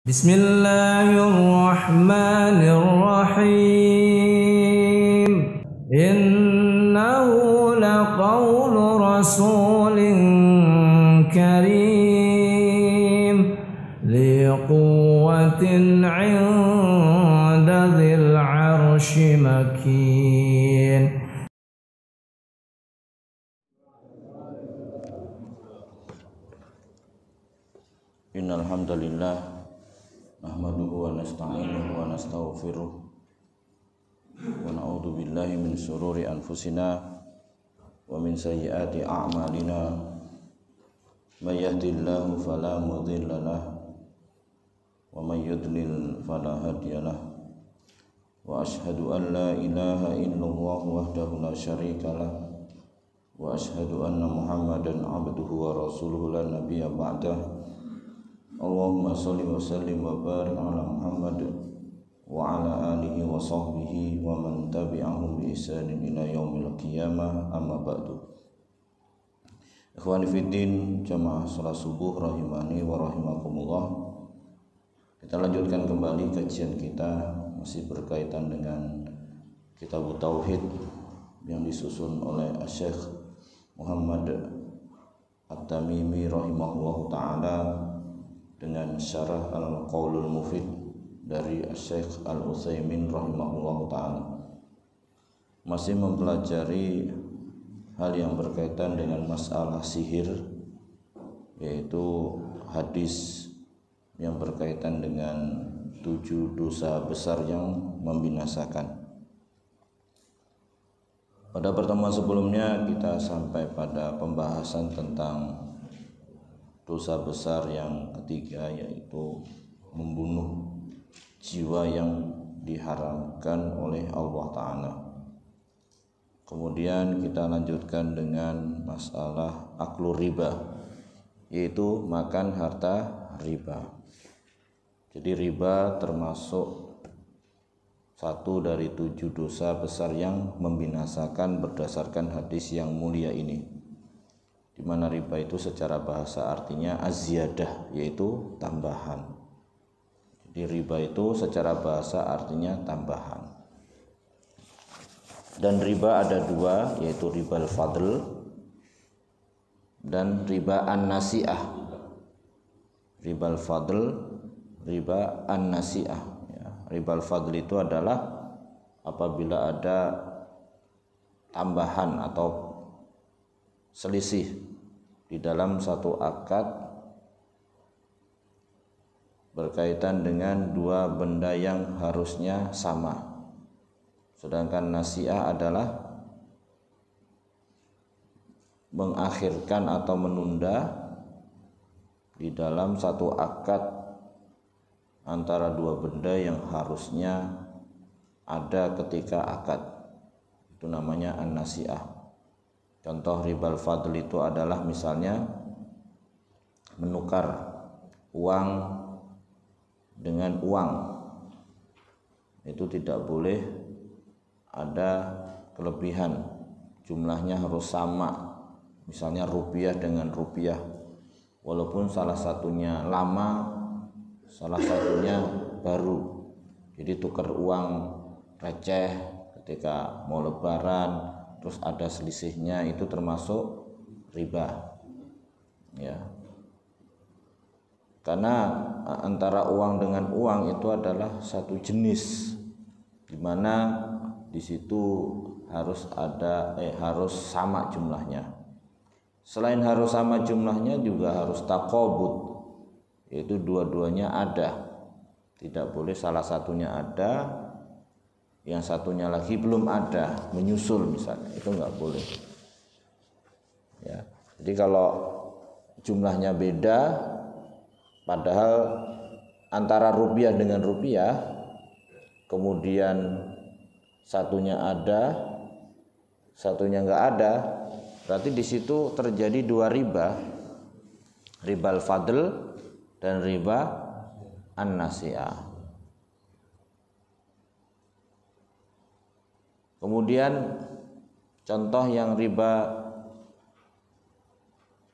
Bismillahirrahmanirrahim. Innahu laqawlu rasulin karim li quwwatin 'inda dzil 'arsy makin. Innal hamdalillah nahmaduhu wa nasta'inuhu wa nastaghfiruh wa na'udzu billahi min shururi anfusina wa min sayyiati a'malina may yahdihillahu fala mudilla lahu wa may yudlil fala hadiyalah wa asyhadu an la ilaha illallah wahdahu la syarika lah wa asyhadu anna muhammadan abduhu wa rasuluhu la nabiyya ba'dah. Allahumma sholli wa sallim wa barik ala Muhammad wa ala alihi wa sahbihi wa man tabi'ahum bi ihsanin ila yaumil qiyamah, amma ba'du. Ikhwani fiddin, jamaah salat subuh rahimani wa rahimakumullah. Kita lanjutkan kembali kajian kita, masih berkaitan dengan kitab tauhid yang disusun oleh Syekh Muhammad At-Tamimi rahimahullahu taala dengan syarah Al-Qaulul Mufid dari Syekh Al-Utsaimin rahimahullahu ta'ala. Masih mempelajari hal yang berkaitan dengan masalah sihir, yaitu hadis yang berkaitan dengan 7 dosa besar yang membinasakan. Pada pertemuan sebelumnya kita sampai pada pembahasan tentang dosa besar yang ketiga, yaitu membunuh jiwa yang diharamkan oleh Allah Ta'ala. Kemudian kita lanjutkan dengan masalah aklu riba, yaitu makan harta riba. Jadi riba termasuk satu dari 7 dosa besar yang membinasakan berdasarkan hadis yang mulia ini, di mana riba itu secara bahasa artinya az-ziyadah, yaitu tambahan. Jadi riba itu secara bahasa artinya tambahan. Dan riba ada 2, yaitu riba al-fadl dan riba an-nasi'ah. Riba al-fadl, riba an-nasi'ah. Ya, riba al-fadl itu adalah apabila ada tambahan atau selisih di dalam satu akad berkaitan dengan 2 benda yang harusnya sama. Sedangkan nasi'ah adalah mengakhirkan atau menunda di dalam satu akad antara 2 benda yang harusnya ada ketika akad. Itu namanya an-nasi'ah. Contoh ribal fadl itu adalah misalnya menukar uang dengan uang. Itu tidak boleh ada kelebihan, jumlahnya harus sama. Misalnya rupiah dengan rupiah, walaupun salah satunya lama, salah satunya baru. Jadi tukar uang receh ketika mau lebaran, terus ada selisihnya, itu termasuk riba, ya. Karena antara uang dengan uang itu adalah satu jenis, di mana di situ harus harus sama jumlahnya. Selain harus sama jumlahnya, juga harus taqabud, yaitu dua-duanya ada. Tidak boleh salah satunya ada, yang satunya lagi belum ada, menyusul misalnya, itu nggak boleh. Ya, jadi kalau jumlahnya beda, padahal antara rupiah dengan rupiah, kemudian satunya ada, satunya nggak ada, berarti di situ terjadi 2 riba, riba al-fadl dan riba an-nasi'ah. Kemudian contoh yang riba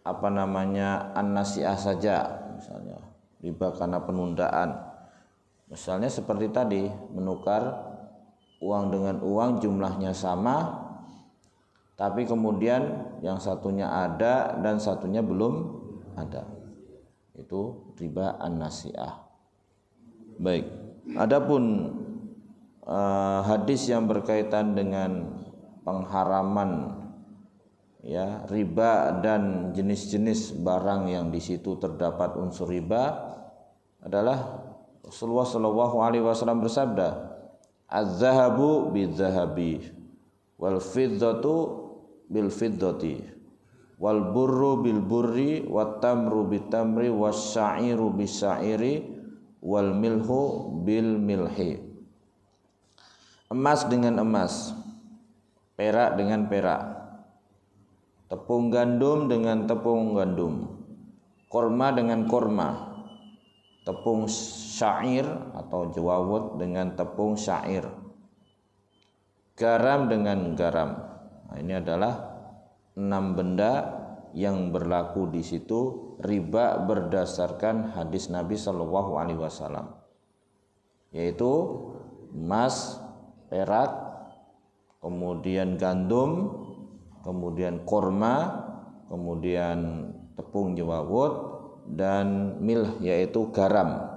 an-nasi'ah saja misalnya, riba karena penundaan. Misalnya seperti tadi, menukar uang dengan uang jumlahnya sama, tapi kemudian yang satunya ada dan satunya belum ada. Itu riba an-nasi'ah. Baik. Adapun hadis yang berkaitan dengan pengharaman ya riba dan jenis-jenis barang yang di situ terdapat unsur riba adalah Rasulullah Shallallahu Alaihi Wasallam bersabda, "Az-zahabu bil-zahabi, wal fiddatu bil fiddati, wal burru bil burri, wat tamru bit tamri, was sya'iru bis syairi, wal milhu bil milhi." Emas dengan emas, perak dengan perak, tepung gandum dengan tepung gandum, korma dengan korma, tepung syair atau jawawut dengan tepung syair, garam dengan garam. Nah, ini adalah 6 benda yang berlaku di situ riba berdasarkan hadis Nabi Shallallahu Alaihi Wasallam, yaitu emas, perak, kemudian gandum, kemudian korma, kemudian tepung jawawut, dan milh yaitu garam.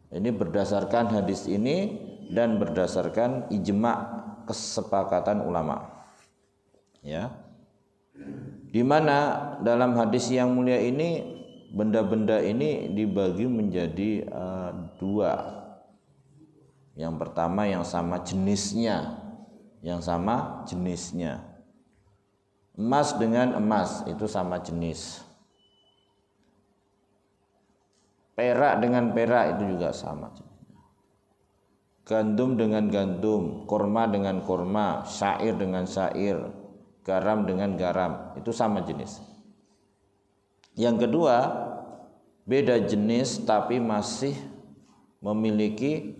Ini berdasarkan hadis ini dan berdasarkan ijma' kesepakatan ulama. Ya. Di mana dalam hadis yang mulia ini benda-benda ini dibagi menjadi 2. Yang pertama yang sama jenisnya, emas dengan emas itu sama jenis, perak dengan perak itu juga sama jenisnya, gandum dengan gandum, korma dengan korma, syair dengan syair, garam dengan garam itu sama jenis. Yang kedua, beda jenis tapi masih memiliki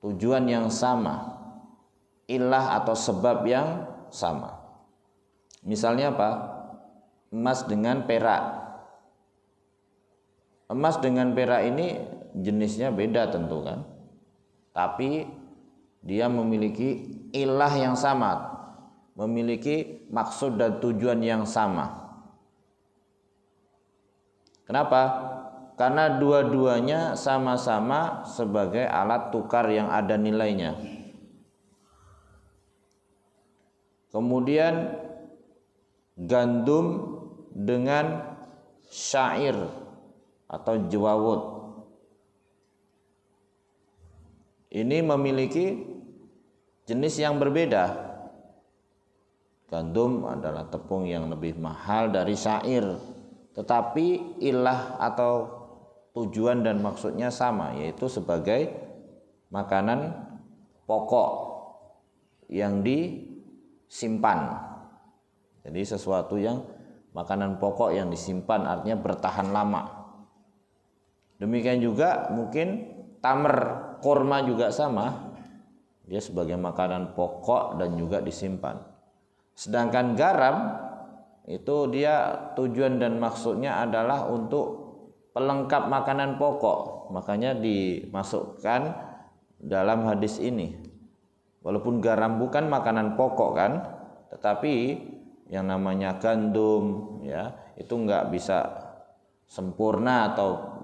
tujuan yang sama, ilah atau sebab yang sama. Misalnya apa? Emas dengan perak. Emas dengan perak ini jenisnya beda tentu kan, tapi dia memiliki ilah yang sama, memiliki maksud dan tujuan yang sama. Kenapa? Karena dua-duanya sama-sama sebagai alat tukar yang ada nilainya. Kemudian gandum dengan syair atau jawawut ini memiliki jenis yang berbeda. Gandum adalah tepung yang lebih mahal dari syair, tetapi ilah atau tujuan dan maksudnya sama, yaitu sebagai makanan pokok yang disimpan. Jadi sesuatu yang makanan pokok yang disimpan artinya bertahan lama. Demikian juga mungkin tamr, korma juga sama, dia sebagai makanan pokok dan juga disimpan. Sedangkan garam itu dia tujuan dan maksudnya adalah untuk pelengkap makanan pokok, makanya dimasukkan dalam hadis ini. Walaupun garam bukan makanan pokok kan, tetapi yang namanya gandum ya itu nggak bisa sempurna atau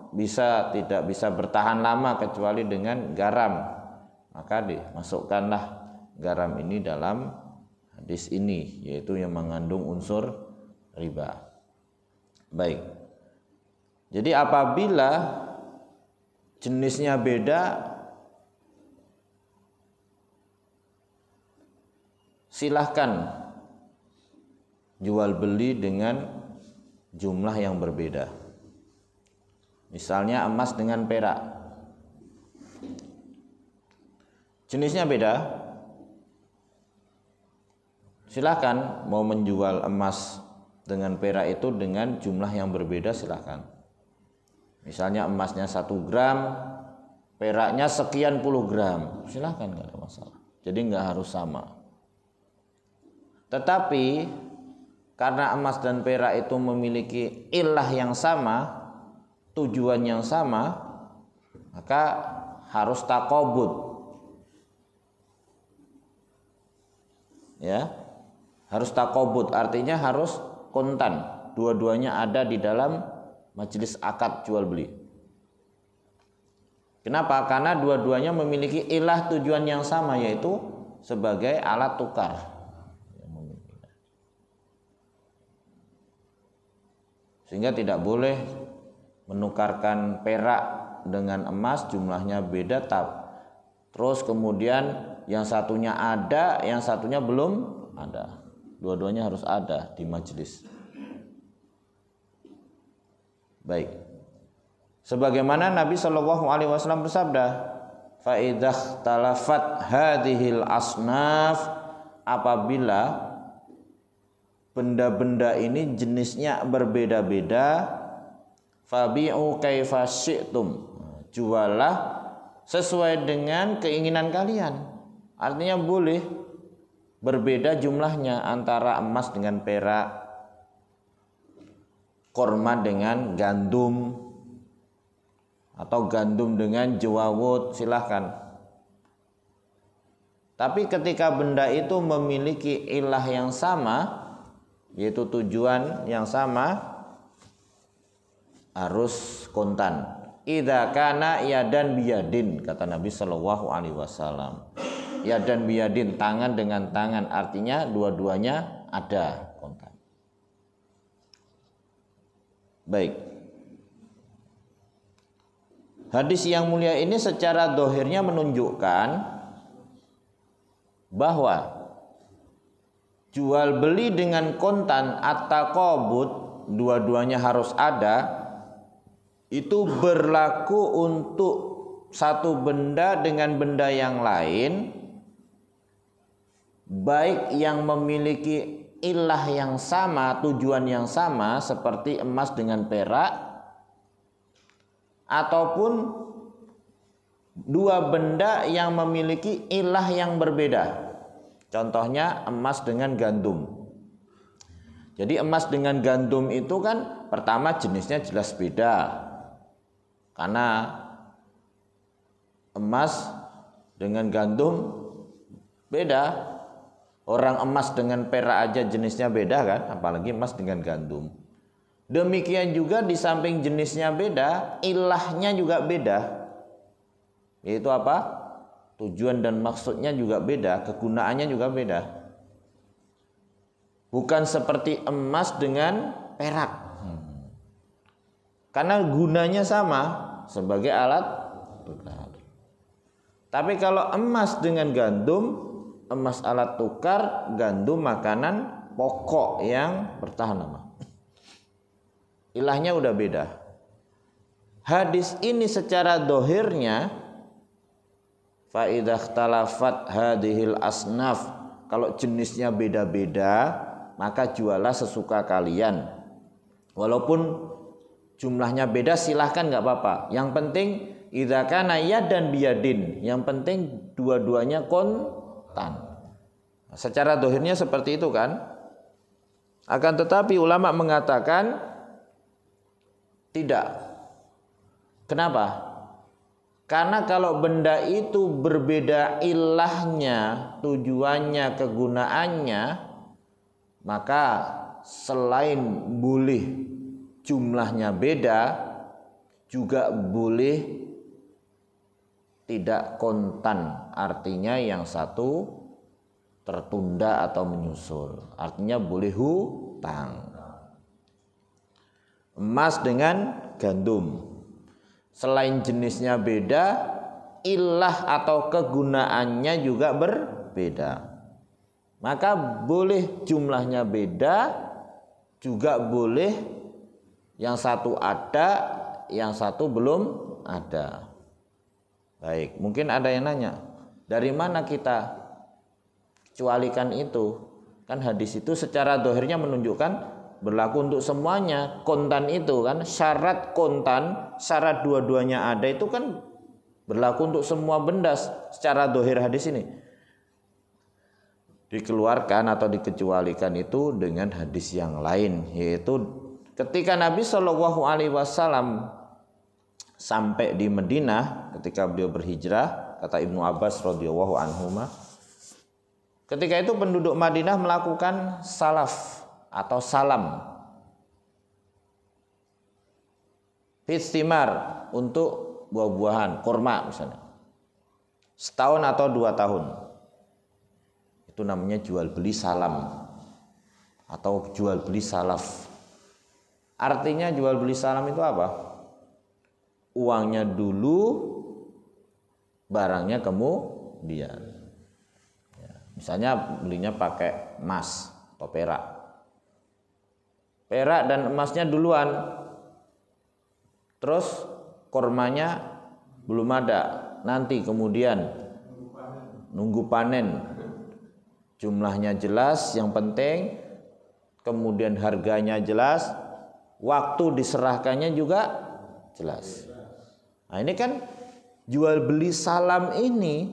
tidak bisa bertahan lama kecuali dengan garam, maka dimasukkanlah garam ini dalam hadis ini, yaitu yang mengandung unsur riba. Baik. Jadi apabila jenisnya beda, silahkan jual beli dengan jumlah yang berbeda. Misalnya emas dengan perak, jenisnya beda, silahkan mau menjual emas dengan perak itu dengan jumlah yang berbeda silahkan. Misalnya emasnya 1 gram, peraknya sekian puluh gram, silahkan, nggak ada masalah. Jadi nggak harus sama. Tetapi karena emas dan perak itu memiliki ilah yang sama, tujuan yang sama, maka harus taqabud. Ya, harus taqabud artinya harus kontan. Dua-duanya ada di dalam majelis akad jual beli. Kenapa? Karena dua-duanya memiliki ilah tujuan yang sama, yaitu sebagai alat tukar. Sehingga tidak boleh menukarkan perak dengan emas, jumlahnya beda, terus kemudian yang satunya ada, yang satunya belum ada. Dua-duanya harus ada di majelis. Baik. Sebagaimana Nabi Shallallahu Alaihi Wasallam bersabda, fa idza ikhtalafat hadhil asnaf, apabila benda-benda ini jenisnya berbeda-beda, fabi'u kaifa syi'tum, jualah sesuai dengan keinginan kalian. Artinya boleh berbeda jumlahnya antara emas dengan perak, korma dengan gandum, atau gandum dengan jawawut, silahkan. Tapi ketika benda itu memiliki ilah yang sama, yaitu tujuan yang sama, harus kontan. Idza kana yadan biyadin, kata Nabi Shallallahu Alaihi Wasallam. Yadan biyadin, tangan dengan tangan, artinya dua-duanya ada kontan. Baik. Hadis yang mulia ini secara dohirnya menunjukkan bahwa jual beli dengan kontan at-taqabud, dua-duanya harus ada, itu berlaku untuk satu benda dengan benda yang lain, baik yang memiliki ilah yang sama, tujuan yang sama, seperti emas dengan perak, ataupun dua benda yang memiliki ilah yang berbeda. Contohnya emas dengan gandum. Jadi emas dengan gandum itu kan pertama jenisnya jelas beda, karena emas dengan gandum beda. Orang emas dengan perak aja jenisnya beda kan, apalagi emas dengan gandum. Demikian juga di samping jenisnya beda, ilahnya juga beda. Yaitu apa? Tujuan dan maksudnya juga beda, kegunaannya juga beda. Bukan seperti emas dengan perak. Karena gunanya sama sebagai alat tukar. Tapi kalau emas dengan gandum, emas alat tukar, gandum makanan pokok yang bertahan lama. Ilahnya udah beda. Hadis ini secara dohirnya, fa idza ikhtalafat hadhil asnaf, kalau jenisnya beda-beda, maka jualah sesuka kalian. Walaupun jumlahnya beda silahkan, nggak apa-apa. Yang penting idza kana yadan biyadin, yang penting dua-duanya kontan. Secara dohirnya seperti itu kan. Akan tetapi ulama mengatakan tidak. Kenapa? Karena kalau benda itu berbeda ilahnya, tujuannya, kegunaannya, maka selain boleh jumlahnya beda, juga boleh tidak kontan. Artinya yang satu tertunda atau menyusul. Artinya boleh hutang. Emas dengan gandum, selain jenisnya beda, ilah atau kegunaannya juga berbeda. Maka boleh jumlahnya beda, juga boleh yang satu ada, yang satu belum ada. Baik, mungkin ada yang nanya, dari mana kita kecualikan itu? Kan hadis itu secara dohirnya menunjukkan berlaku untuk semuanya. Kontan itu kan syarat kontan, syarat dua-duanya ada itu kan berlaku untuk semua benda secara dohir hadis ini. dikeluarkan atau dikecualikan itu dengan hadis yang lain, yaitu ketika Nabi Shallallahu Alaihi Wasallam sampai di Madinah ketika beliau berhijrah, kata Ibnu Abbas radhiyallahu anhuma, ketika itu penduduk Madinah melakukan salaf atau salam fistimar untuk buah-buahan, kurma misalnya, setahun atau 2 tahun. Itu namanya jual beli salam atau jual beli salaf. Artinya jual beli salam itu apa? Uangnya dulu, barangnya kemudian. Ya, misalnya belinya pakai emas atau perak. Perak dan emasnya duluan. Terus kurmanya belum ada, nanti kemudian nunggu panen. Jumlahnya jelas, yang penting kemudian harganya jelas, waktu diserahkannya juga jelas. Nah, ini kan jual beli salam ini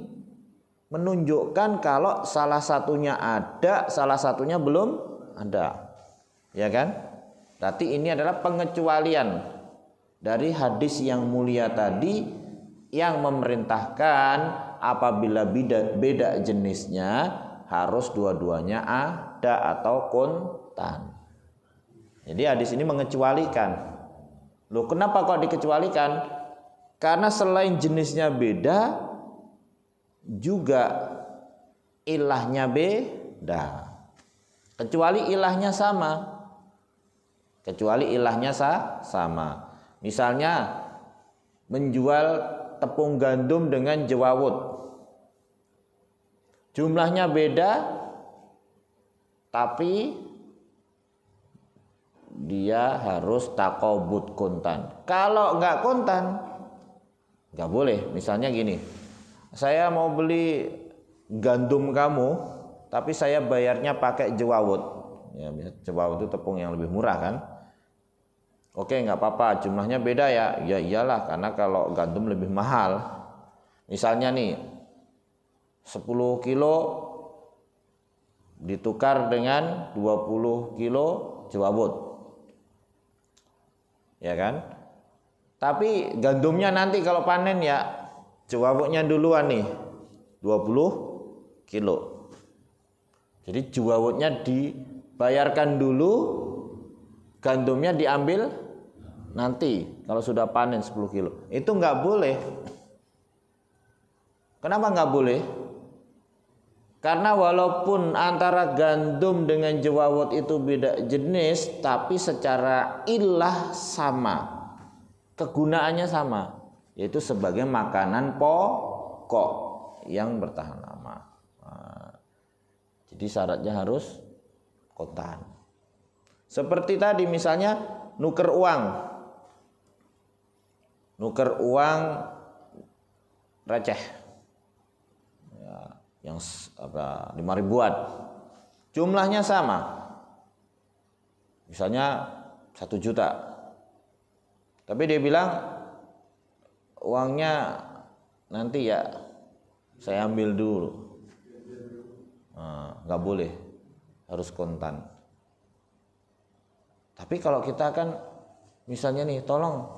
menunjukkan kalau salah satunya ada, salah satunya belum ada. Ya kan? Berarti ini adalah pengecualian dari hadis yang mulia tadi yang memerintahkan apabila beda jenisnya harus dua-duanya ada atau kontan. Jadi hadis ini mengecualikan. Loh, kenapa kok dikecualikan? Karena selain jenisnya beda, juga ilahnya beda. Kecuali ilahnya sama. Kecuali ilahnya sama. Misalnya menjual tepung gandum dengan jewawut. Jumlahnya beda, tapi dia harus takobut kontan. Kalau nggak kontan, nggak boleh. Misalnya gini, saya mau beli gandum kamu, tapi saya bayarnya pakai jewawut. Ya, jewawut itu tepung yang lebih murah kan? Oke, nggak apa-apa. Jumlahnya beda ya. Ya iyalah, karena kalau gandum lebih mahal. Misalnya nih, 10 kilo ditukar dengan 20 kilo jewawut. Ya kan? Tapi gandumnya nanti kalau panen ya jewawutnya duluan nih, 20 kilo. Jadi jewawutnya dibayarkan dulu, gandumnya diambil nanti kalau sudah panen 10 kilo. Itu nggak boleh. Kenapa nggak boleh? Karena walaupun antara gandum dengan jewawut itu beda jenis, tapi secara ilah sama, kegunaannya sama, yaitu sebagai makanan pokok yang bertahan lama. Nah, jadi syaratnya harus kontan. Seperti tadi misalnya nuker uang receh. Yang 5 ribuan, jumlahnya sama, misalnya 1 juta, tapi dia bilang uangnya nanti ya saya ambil dulu. Nah, nggak boleh, harus kontan. Tapi kalau kita kan misalnya nih, tolong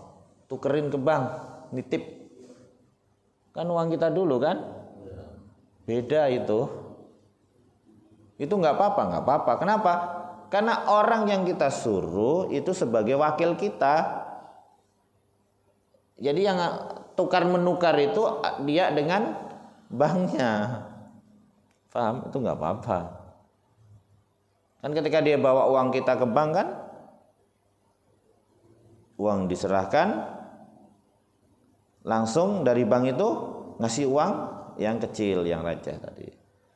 tukerin ke bank, nitip, kan uang kita dulu kan. Beda itu nggak apa-apa. Kenapa? Karena orang yang kita suruh itu sebagai wakil kita. Jadi yang tukar menukar itu dia dengan banknya. Paham? Itu nggak apa-apa. Kan ketika dia bawa uang kita ke bank kan, uang diserahkan, langsung dari bank itu ngasih uang yang kecil, yang receh tadi.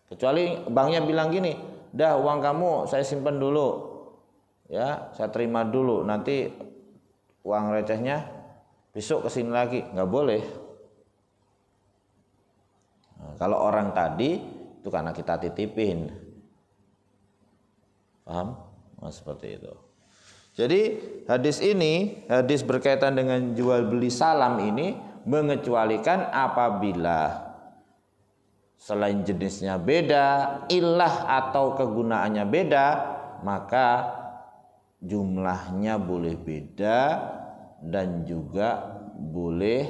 Kecuali banknya bilang gini, dah uang kamu saya simpan dulu, ya saya terima dulu, nanti uang recehnya besok kesini lagi. Nggak boleh. Nah, kalau orang tadi itu karena kita titipin, paham? Nah, seperti itu. Jadi hadis berkaitan dengan jual beli salam ini mengecualikan apabila selain jenisnya beda, ilah atau kegunaannya beda, maka jumlahnya boleh beda dan juga boleh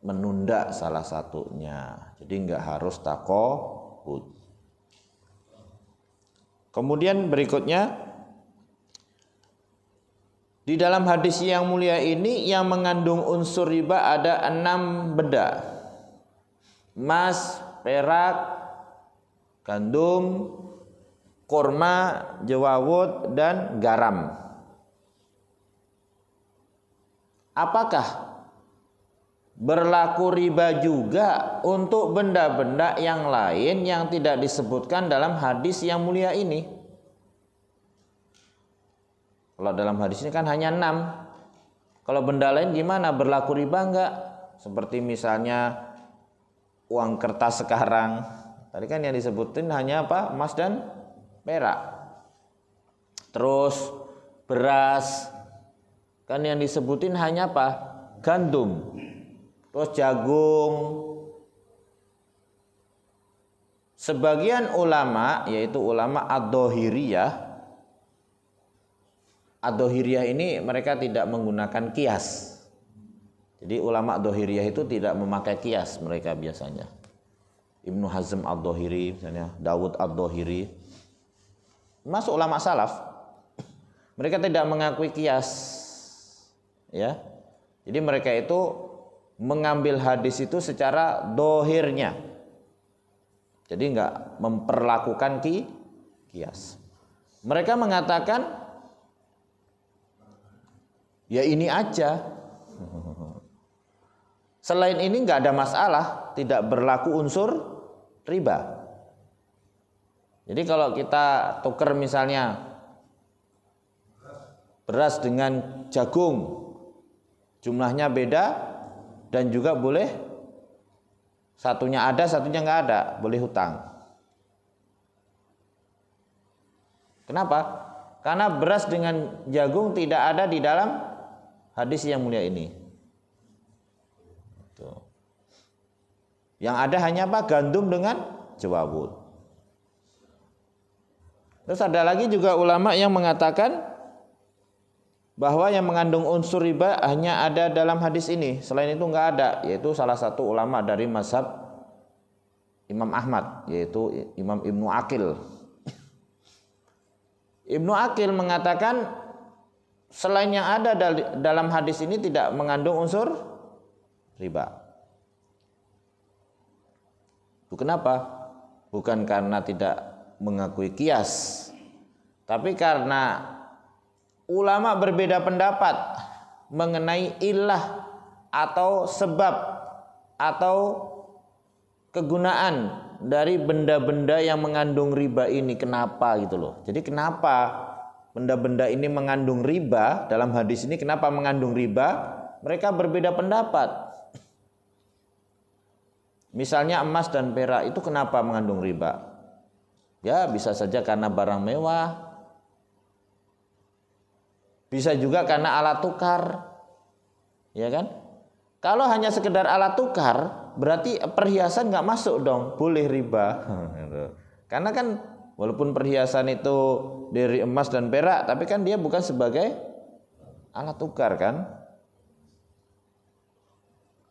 menunda salah satunya. Jadi enggak harus taqabud. Kemudian berikutnya, di dalam hadis yang mulia ini yang mengandung unsur riba ada 6 benda. Emas, perak, gandum, kurma, jawawut, dan garam. Apakah berlaku riba juga untuk benda-benda yang lain yang tidak disebutkan dalam hadis yang mulia ini? Kalau dalam hadis ini kan hanya 6. Kalau benda lain gimana? Berlaku riba enggak? Seperti misalnya uang kertas sekarang. Tadi kan yang disebutin hanya apa? Emas dan perak. Terus beras. Kan yang disebutin hanya apa? Gandum. Terus jagung. Sebagian ulama, yaitu ulama ad-dhahiriyah. Ad-dhahiriyah ini mereka tidak menggunakan kias. Jadi ulama ad-dhahiriyah itu tidak memakai kias mereka biasanya. Ibnu Hazm ad-Dhahiri misalnya, Dawud ad-Dhahiri. Masuk ulama salaf. Mereka tidak mengakui kias. Ya. Jadi mereka itu mengambil hadis itu secara dohirnya. Jadi enggak memperlakukan kias. Mereka mengatakan ya ini aja. Selain ini enggak ada masalah, tidak berlaku unsur riba. Jadi kalau kita tukar misalnya beras dengan jagung, jumlahnya beda dan juga boleh satunya ada, satunya enggak ada, boleh hutang. Kenapa? Karena beras dengan jagung tidak ada di dalam hadis yang mulia ini. Yang ada hanya apa? Gandum dengan jawawut. Terus ada lagi juga ulama yang mengatakan bahwa yang mengandung unsur riba hanya ada dalam hadis ini. Selain itu enggak ada, yaitu salah satu ulama dari mazhab Imam Ahmad, yaitu Imam Ibnu Aqil. Ibnu Aqil mengatakan selain yang ada dalam hadis ini tidak mengandung unsur riba. Itu kenapa? Bukan karena tidak mengakui kias, tapi karena ulama berbeda pendapat mengenai ilah atau sebab atau kegunaan dari benda-benda yang mengandung riba ini. Kenapa gitu loh. Jadi kenapa benda-benda ini mengandung riba dalam hadis ini, kenapa mengandung riba? Mereka berbeda pendapat. Misalnya emas dan perak itu kenapa mengandung riba? Ya bisa saja karena barang mewah. Bisa juga karena alat tukar. Ya kan? Kalau hanya sekedar alat tukar, berarti perhiasan nggak masuk dong, boleh riba. Karena kan walaupun perhiasan itu dari emas dan perak, tapi kan dia bukan sebagai alat tukar kan?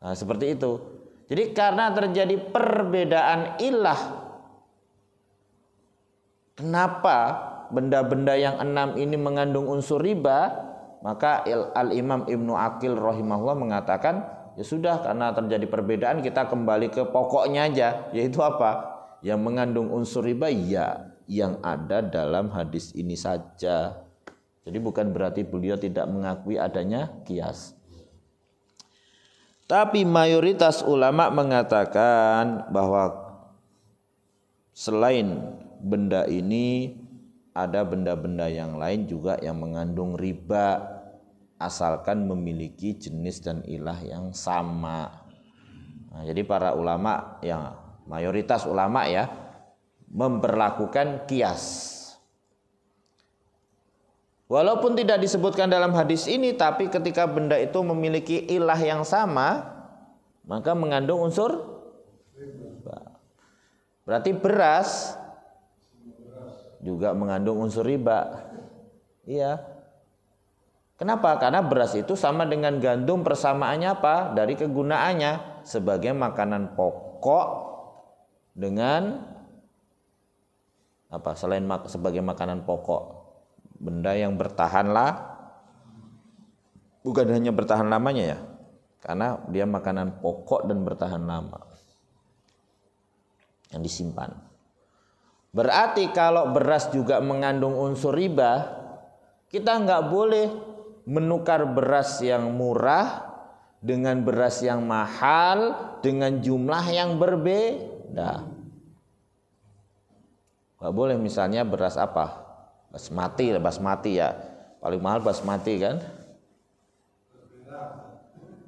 Nah, seperti itu. Jadi karena terjadi perbedaan ilah, kenapa benda-benda yang 6 ini mengandung unsur riba, maka Al-Imam Ibnu Aqil rahimahullah mengatakan, ya sudah, karena terjadi perbedaan kita kembali ke pokoknya aja, yaitu apa? Yang mengandung unsur riba ya yang ada dalam hadis ini saja. Jadi bukan berarti beliau tidak mengakui adanya kias. Tapi mayoritas ulama mengatakan bahwa selain benda ini ada benda-benda yang lain juga yang mengandung riba, asalkan memiliki jenis dan ilah yang sama. Nah, jadi para ulama, yang mayoritas ulama ya, memperlakukan kias. Walaupun tidak disebutkan dalam hadis ini, tapi ketika benda itu memiliki ilah yang sama, maka mengandung unsur riba. Berarti beras juga mengandung unsur riba. Iya. Kenapa? Karena beras itu sama dengan gandum, persamaannya apa? Dari kegunaannya sebagai makanan pokok dengan apa? Selain sebagai makanan pokok, benda yang bertahan lah, bukan hanya bertahan lamanya ya, karena dia makanan pokok dan bertahan lama yang disimpan. Berarti kalau beras juga mengandung unsur riba, kita nggak boleh menukar beras yang murah dengan beras yang mahal dengan jumlah yang berbeda. Nggak boleh misalnya beras apa? Basmati ya. Paling mahal basmati kan?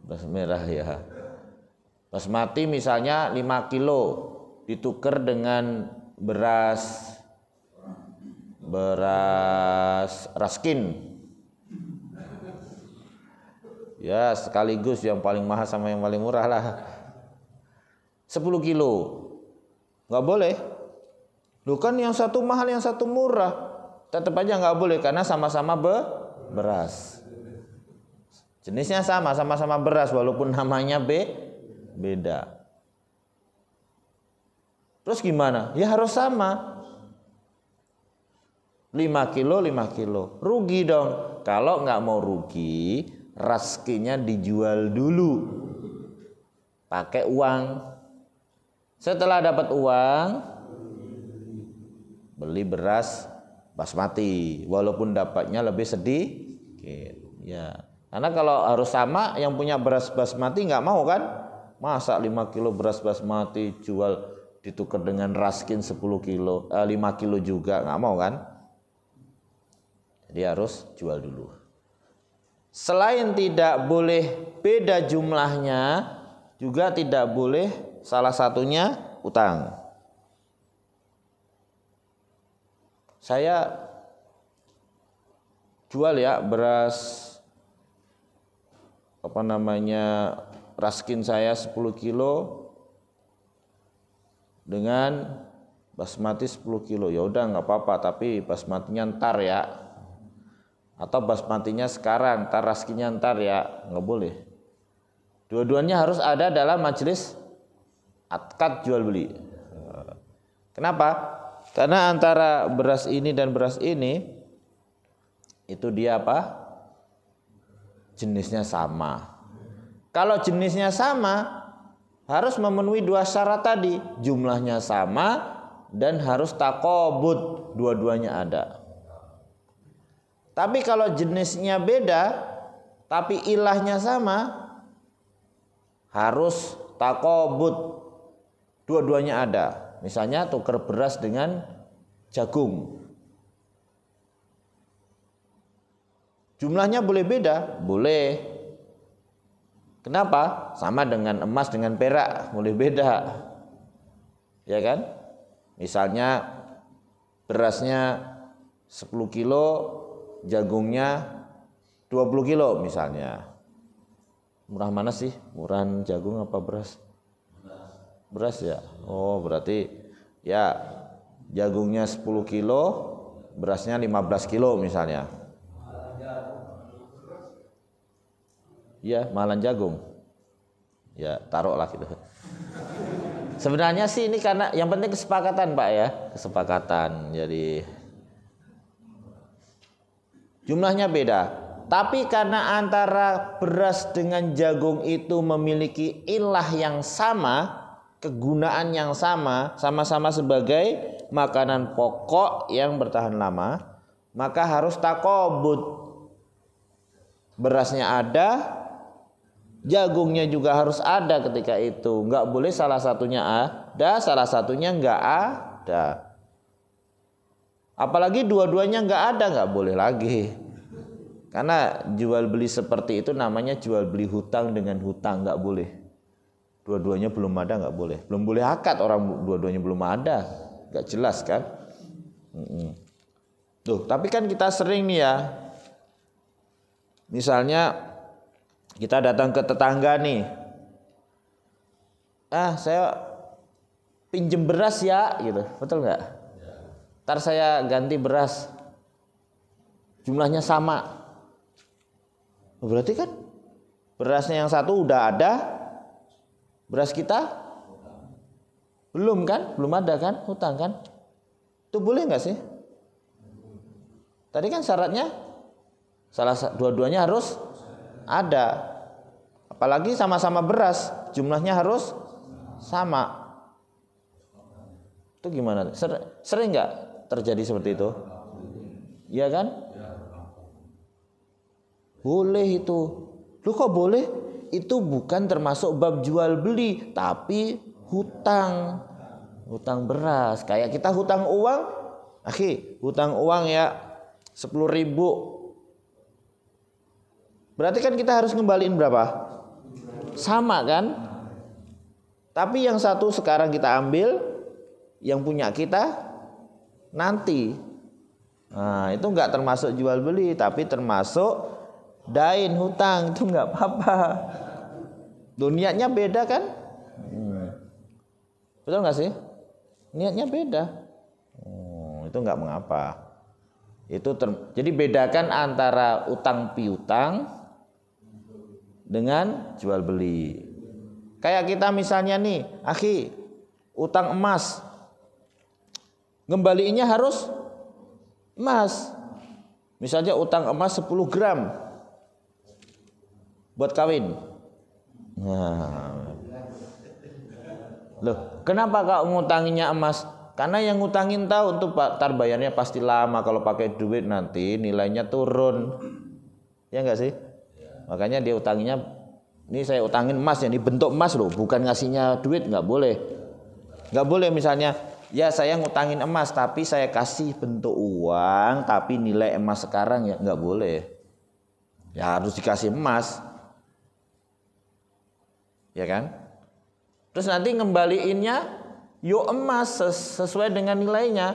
Beras merah ya. Basmati misalnya 5 kilo ditukar dengan beras raskin. Ya sekaligus yang paling mahal sama yang paling murah lah. 10 kilo nggak boleh. Loh kan yang satu mahal yang satu murah. Tetap aja nggak boleh karena sama-sama beras. Jenisnya sama-sama beras walaupun namanya beda. Terus gimana? Ya harus sama. 5 kilo. Rugi dong. Kalau nggak mau rugi, raskinnya dijual dulu pakai uang. Setelah dapat uang, beli beras basmati walaupun dapatnya lebih sedikit ya. Karena kalau harus sama, yang punya beras basmati nggak mau kan? Masa 5 kilo beras basmati jual ditukar dengan raskin 5 kilo juga, nggak mau kan? Jadi harus jual dulu. Selain tidak boleh beda jumlahnya, juga tidak boleh salah satunya utang. Saya jual ya beras raskin saya 10 kilo dengan basmati 10 kilo. Ya udah nggak apa-apa, tapi basmatinya ntar ya. Atau basmatinya sekarang, ntar raskinnya ntar ya, nggak boleh. Dua-duanya harus ada dalam majelis akad jual beli. Kenapa? Karena antara beras ini dan beras ini itu dia apa? Jenisnya sama. Kalau jenisnya sama, harus memenuhi 2 syarat tadi. Jumlahnya sama dan harus takobut, dua-duanya ada. Tapi kalau jenisnya beda, tapi ilahnya sama, harus takobut, dua-duanya ada. Misalnya tukar beras dengan jagung. Jumlahnya boleh beda? Boleh. Kenapa? Sama dengan emas dengan perak, boleh beda. Ya kan? Misalnya berasnya 10 kilo, jagungnya 20 kilo misalnya. Murah mana sih? Murahan jagung apa beras? Beras ya. Oh, berarti ya jagungnya 10 kilo, berasnya 15 kilo misalnya. Ya, mahalan jagung. Ya, taruhlah gitu. Sebenarnya sih ini karena yang penting kesepakatan, Pak ya. Kesepakatan. Jadi jumlahnya beda. Tapi karena antara beras dengan jagung itu memiliki ilah yang sama, kegunaan yang sama, sama-sama sebagai makanan pokok yang bertahan lama, maka harus takobut. Berasnya ada, jagungnya juga harus ada ketika itu. Enggak boleh salah satunya ada, salah satunya enggak ada. Apalagi dua-duanya enggak ada, enggak boleh lagi. Karena jual beli seperti itu namanya jual beli hutang dengan hutang, enggak boleh. Dua-duanya belum ada, enggak boleh. Belum boleh akad orang dua-duanya belum ada. Enggak jelas kan? Tuh, tapi kan kita sering nih ya. Misalnya kita datang ke tetangga nih. Saya pinjem beras ya gitu, betul nggak? Ntar saya ganti beras, jumlahnya sama. Berarti kan berasnya yang satu udah ada, beras kita belum kan? Belum ada kan? Hutang kan? Itu boleh nggak sih? Tadi kan syaratnya dua-duanya harus ada. Apalagi sama-sama beras, jumlahnya harus sama. Itu gimana? Sering nggak terjadi seperti itu? Iya kan? Boleh itu. Loh kok boleh? Itu bukan termasuk bab jual beli, tapi hutang. Hutang beras. Kayak kita hutang uang, hutang uang ya 10.000. Berarti kan kita harus ngembaliin berapa? Sama kan? Tapi yang satu sekarang kita ambil, yang punya kita nanti. Nah, itu enggak termasuk jual beli, tapi termasuk dain, hutang. Itu enggak apa-apa. Niatnya beda kan? Betul enggak sih? Niatnya beda. Itu enggak mengapa. Jadi bedakan antara utang piutang dengan jual beli. Kayak kita misalnya nih, utang emas, ngembaliinnya harus emas. Misalnya utang emas 10 gram buat kawin. Nah. Loh, kenapa kau ngutanginya emas? Karena yang ngutangin tahu untuk tar bayarnya pasti lama, kalau pakai duit nanti nilainya turun. Ya enggak sih? Makanya dia utanginya, ini saya utangin emas ya, ini bentuk emas loh, bukan ngasihnya duit, enggak boleh. Enggak boleh misalnya, ya saya ngutangin emas tapi saya kasih bentuk uang tapi nilai emas sekarang, ya enggak boleh. Ya harus dikasih emas. Ya kan? Terus nanti ngembaliinnya yo emas sesuai dengan nilainya.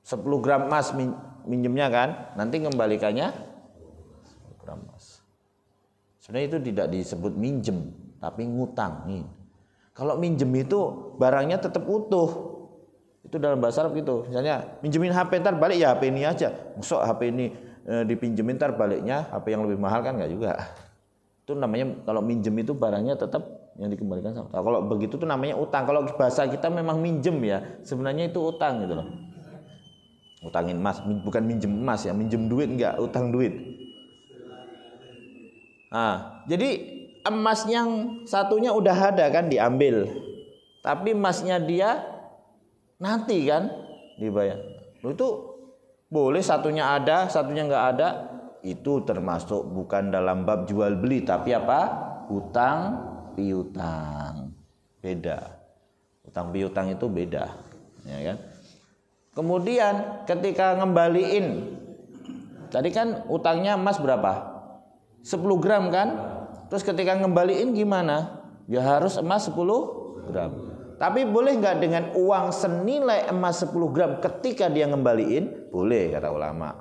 10 gram emas minjemnya kan, nanti ngembalikannya 10 gram emas. Sebenarnya itu tidak disebut minjem, tapi ngutang. Nih. Kalau minjem itu barangnya tetap utuh. Itu dalam bahasa Arab gitu. Misalnya minjemin HP, ntar balik ya HP ini aja. Masuk HP ini dipinjemin, ntar baliknya HP yang lebih mahal kan? Enggak juga. Itu namanya kalau minjem itu barangnya tetap yang dikembalikan sama. Kalau begitu tuh namanya utang. Kalau bahasa kita memang minjem ya, sebenarnya itu utang gitu loh. Utangin emas, bukan minjem emas ya, minjem duit enggak, utang duit. Nah, jadi emas yang satunya udah ada kan diambil. Tapi emasnya dia nanti kan dibayar. Itu boleh satunya ada, satunya enggak ada. Itu termasuk bukan dalam bab jual beli, tapi apa? Hutang piutang. Beda. Hutang piutang itu beda, ya kan? Kemudian ketika ngembaliin, tadi kan utangnya emas berapa? 10 gram kan? Terus ketika ngembaliin gimana? Ya harus emas 10 gram. Tapi boleh nggak dengan uang senilai emas 10 gram ketika dia ngembaliin? Boleh kata ulama.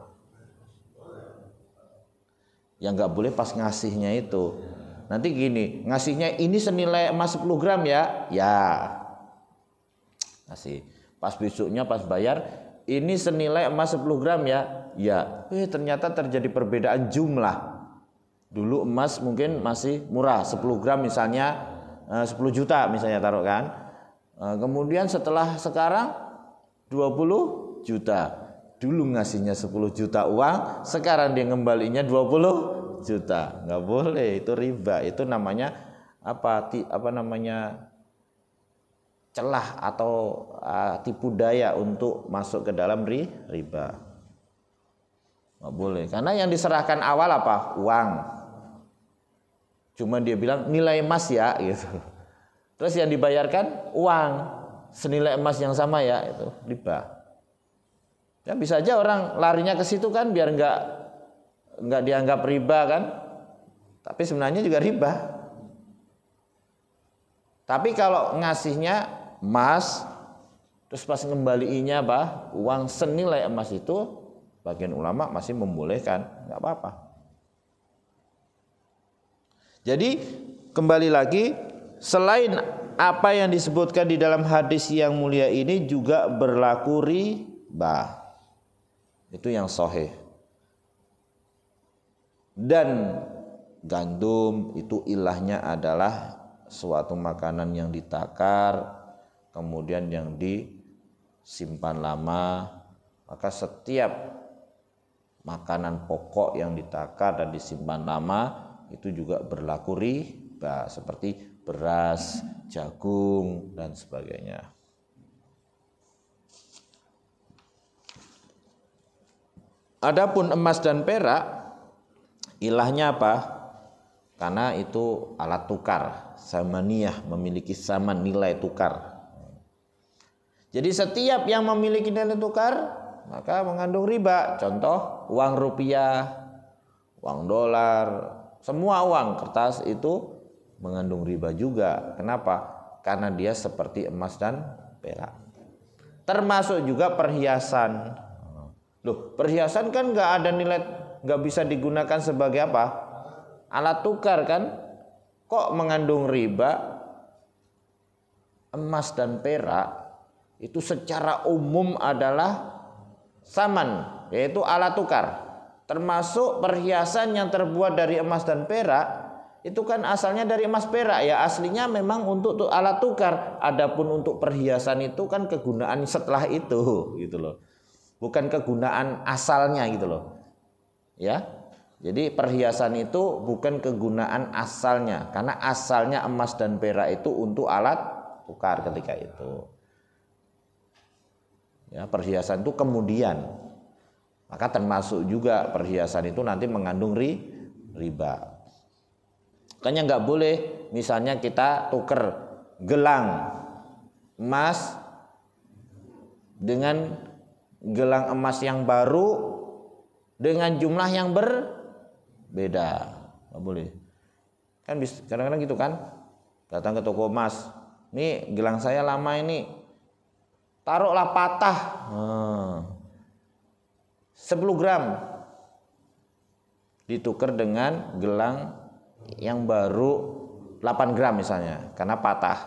Yang nggak boleh pas ngasihnya itu. Nanti gini, ngasihnya ini senilai emas 10 gram ya? Ya. Ngasih. Pas besoknya pas bayar, ini senilai emas 10 gram ya? Ya. Ternyata terjadi perbedaan jumlah. Dulu emas mungkin masih murah, 10 gram misalnya 10 juta misalnya taruh kan. Kemudian setelah sekarang 20 juta. Dulu ngasihnya 10 juta uang, sekarang dia ngembalinya 20 juta. Nggak boleh, itu riba. Itu namanya apa namanya? Celah atau tipu daya untuk masuk ke dalam riba. Nggak boleh. Karena yang diserahkan awal apa? Uang. Cuma dia bilang nilai emas ya gitu. Terus yang dibayarkan uang senilai emas yang sama ya, itu riba. Ya bisa aja orang larinya ke situ kan biar nggak dianggap riba kan. Tapi sebenarnya juga riba. Tapi kalau ngasihnya emas, terus pas ngembaliinnya apa? Uang senilai emas itu, bagian ulama masih membolehkan, nggak apa-apa. Jadi kembali lagi, selain apa yang disebutkan di dalam hadis yang mulia ini juga berlaku riba. Itu yang sahih. Dan gandum itu ilahnya adalah suatu makanan yang ditakar, kemudian yang disimpan lama. Maka setiap makanan pokok yang ditakar dan disimpan lama itu juga berlaku riba, seperti beras, jagung, dan sebagainya. Adapun emas dan perak, ilahnya apa? Karena itu alat tukar, samaniyah, memiliki saman, nilai tukar. Jadi setiap yang memiliki nilai tukar maka mengandung riba. Contoh uang rupiah, uang dolar, semua uang kertas itu mengandung riba juga. Kenapa? Karena dia seperti emas dan perak. Termasuk juga perhiasan. Loh, perhiasan kan nggak ada nilai, nggak bisa digunakan sebagai apa? Alat tukar kan? Kok mengandung riba? Emas dan perak itu secara umum adalah saman, yaitu alat tukar. Termasuk perhiasan yang terbuat dari emas dan perak itu kan asalnya dari emas perak ya, aslinya memang untuk alat tukar. Adapun untuk perhiasan itu kan kegunaan setelah itu gitu loh. Bukan kegunaan asalnya gitu loh. Ya. Jadi perhiasan itu bukan kegunaan asalnya, karena asalnya emas dan perak itu untuk alat tukar ketika itu. Ya, perhiasan itu kemudian. Maka termasuk juga perhiasan itu nanti mengandung riba. Makanya nggak boleh misalnya kita tuker gelang emas dengan gelang emas yang baru dengan jumlah yang berbeda. Nggak boleh. Kan kadang-kadang gitu kan, datang ke toko emas, nih gelang saya lama ini, taruhlah patah 10 gram, ditukar dengan gelang yang baru 8 gram misalnya, karena patah.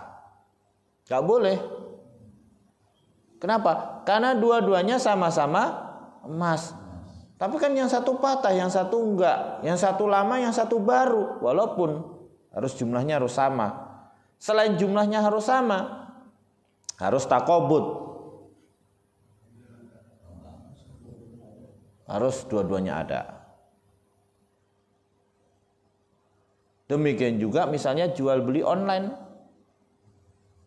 Nggak boleh. Kenapa? Karena dua-duanya sama-sama emas. Tapi kan yang satu patah, yang satu enggak. Yang satu lama, yang satu baru. Walaupun jumlahnya harus sama. Selain jumlahnya harus sama, harus takobut. Harus dua-duanya ada. Demikian juga misalnya jual beli online.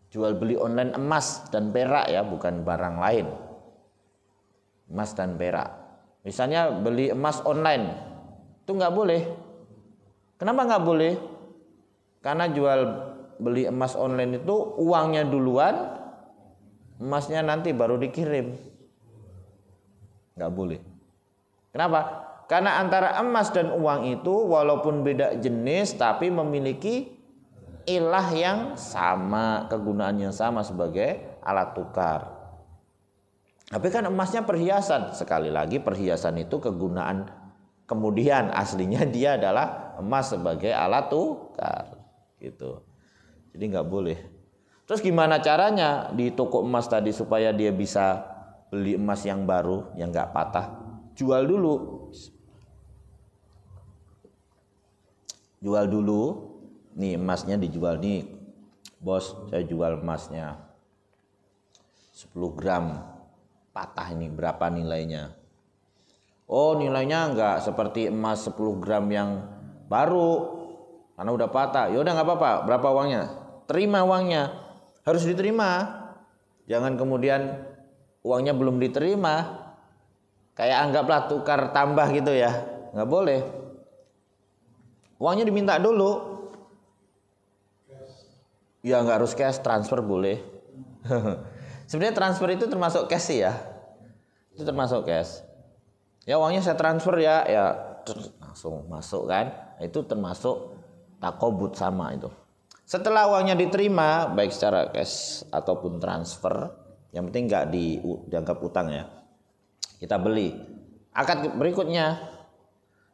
Jual beli online emas dan perak ya, bukan barang lain. Emas dan perak. Misalnya beli emas online, itu nggak boleh. Kenapa nggak boleh? Karena jual beli emas online itu uangnya duluan, emasnya nanti baru dikirim. Nggak boleh. Kenapa? Karena antara emas dan uang itu walaupun beda jenis tapi memiliki ilah yang sama, kegunaan yang sama sebagai alat tukar. Tapi kan emasnya perhiasan. Sekali lagi perhiasan itu kegunaan kemudian, aslinya dia adalah emas sebagai alat tukar gitu. Jadi nggak boleh. Terus gimana caranya di toko emas tadi supaya dia bisa beli emas yang baru yang nggak patah? Jual dulu. Jual dulu. Nih emasnya dijual nih. Bos, saya jual emasnya 10 gram. Patah ini berapa nilainya? Oh, nilainya enggak seperti emas 10 gram yang baru. Karena udah patah. Ya udah enggak apa-apa. Berapa uangnya? Terima uangnya. Harus diterima. Jangan kemudian uangnya belum diterima. Kayak anggaplah tukar tambah gitu ya. Enggak boleh. Uangnya diminta dulu. Ya enggak harus cash, transfer boleh. Sebenarnya transfer itu termasuk cash sih ya. Itu termasuk cash. Ya uangnya saya transfer ya langsung masuk kan. Itu termasuk takobut sama itu. Setelah uangnya diterima baik secara cash ataupun transfer, yang penting enggak dianggap utang ya. Kita beli. Akad berikutnya,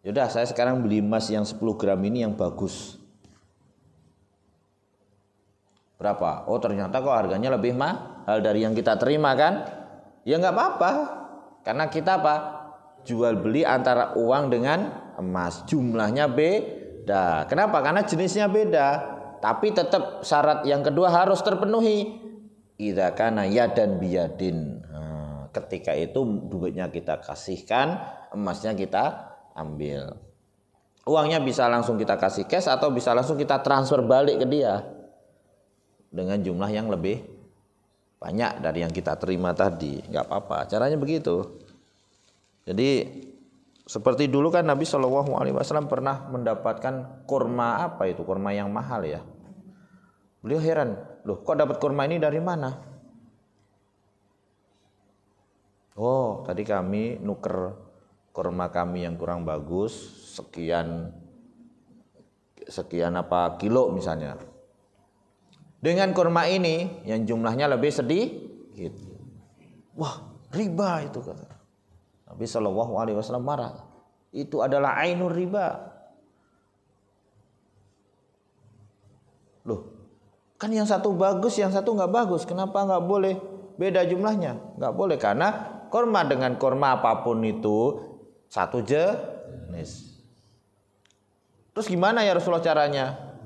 yaudah saya sekarang beli emas yang 10 gram ini yang bagus. Berapa? Oh ternyata kok harganya lebih mahal dari yang kita terima kan? Ya nggak apa-apa, karena kita apa? Jual beli antara uang dengan emas, jumlahnya beda. Kenapa? Karena jenisnya beda. Tapi tetap syarat yang kedua harus terpenuhi. Idza kana yadan biyadin. Ketika itu duitnya kita kasihkan, emasnya kita ambil. Uangnya bisa langsung kita kasih cash atau bisa langsung kita transfer balik ke dia dengan jumlah yang lebih banyak dari yang kita terima tadi. Nggak apa-apa, caranya begitu. Jadi seperti dulu kan Nabi SAW pernah mendapatkan kurma, apa itu kurma yang mahal ya. Beliau heran, loh kok dapat kurma ini dari mana? Oh tadi kami nuker kurma kami yang kurang bagus sekian apa kilo misalnya. Dengan kurma ini yang jumlahnya lebih sedikit. Wah riba itu kata Nabi SAW marah. Itu adalah ainur riba. Loh kan yang satu bagus yang satu nggak bagus. Kenapa nggak boleh beda jumlahnya? Nggak boleh karena kurma dengan kurma apapun itu satu jenis. Terus gimana ya Rasulullah caranya?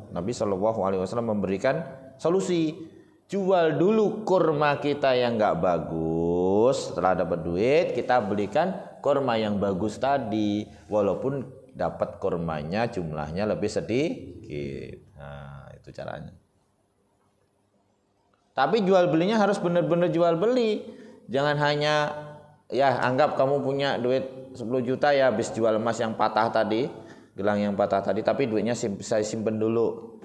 Nabi SAW memberikan solusi. Jual dulu kurma kita yang nggak bagus. Setelah dapat duit kita belikan kurma yang bagus tadi. Walaupun dapat kurmanya jumlahnya lebih sedikit. Nah itu caranya. Tapi jual belinya harus benar-benar jual beli. Jangan hanya ya anggap kamu punya duit 10 juta ya habis jual emas yang patah tadi, gelang yang patah tadi, tapi duitnya saya simpen dulu.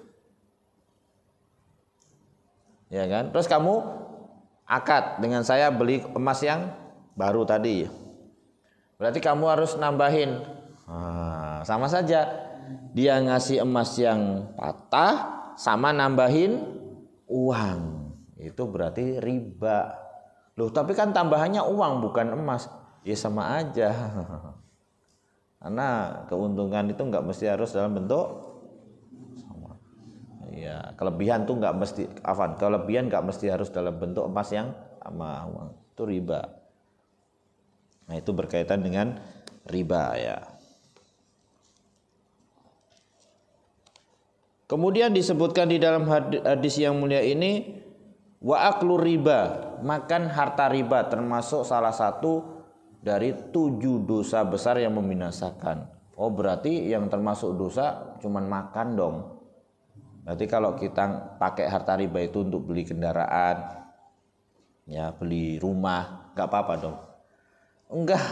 Ya kan? Terus kamu akad dengan saya beli emas yang baru tadi. Berarti kamu harus nambahin. Sama saja. Dia ngasih emas yang patah sama nambahin uang. Itu berarti riba. Loh tapi kan tambahannya uang bukan emas. Ya sama aja. Karena keuntungan itu nggak mesti harus dalam bentuk sama. Ya, kelebihan tuh nggak mesti kelebihan nggak mesti harus dalam bentuk emas yang sama uang. Itu riba. Nah, itu berkaitan dengan riba ya. Kemudian disebutkan di dalam hadis yang mulia ini wa aklu riba, makan harta riba termasuk salah satu dari 7 dosa besar yang membinasakan. Oh berarti yang termasuk dosa cuman makan dong. Berarti kalau kita pakai harta riba itu untuk beli kendaraan, ya beli rumah, nggak apa-apa dong. Enggak.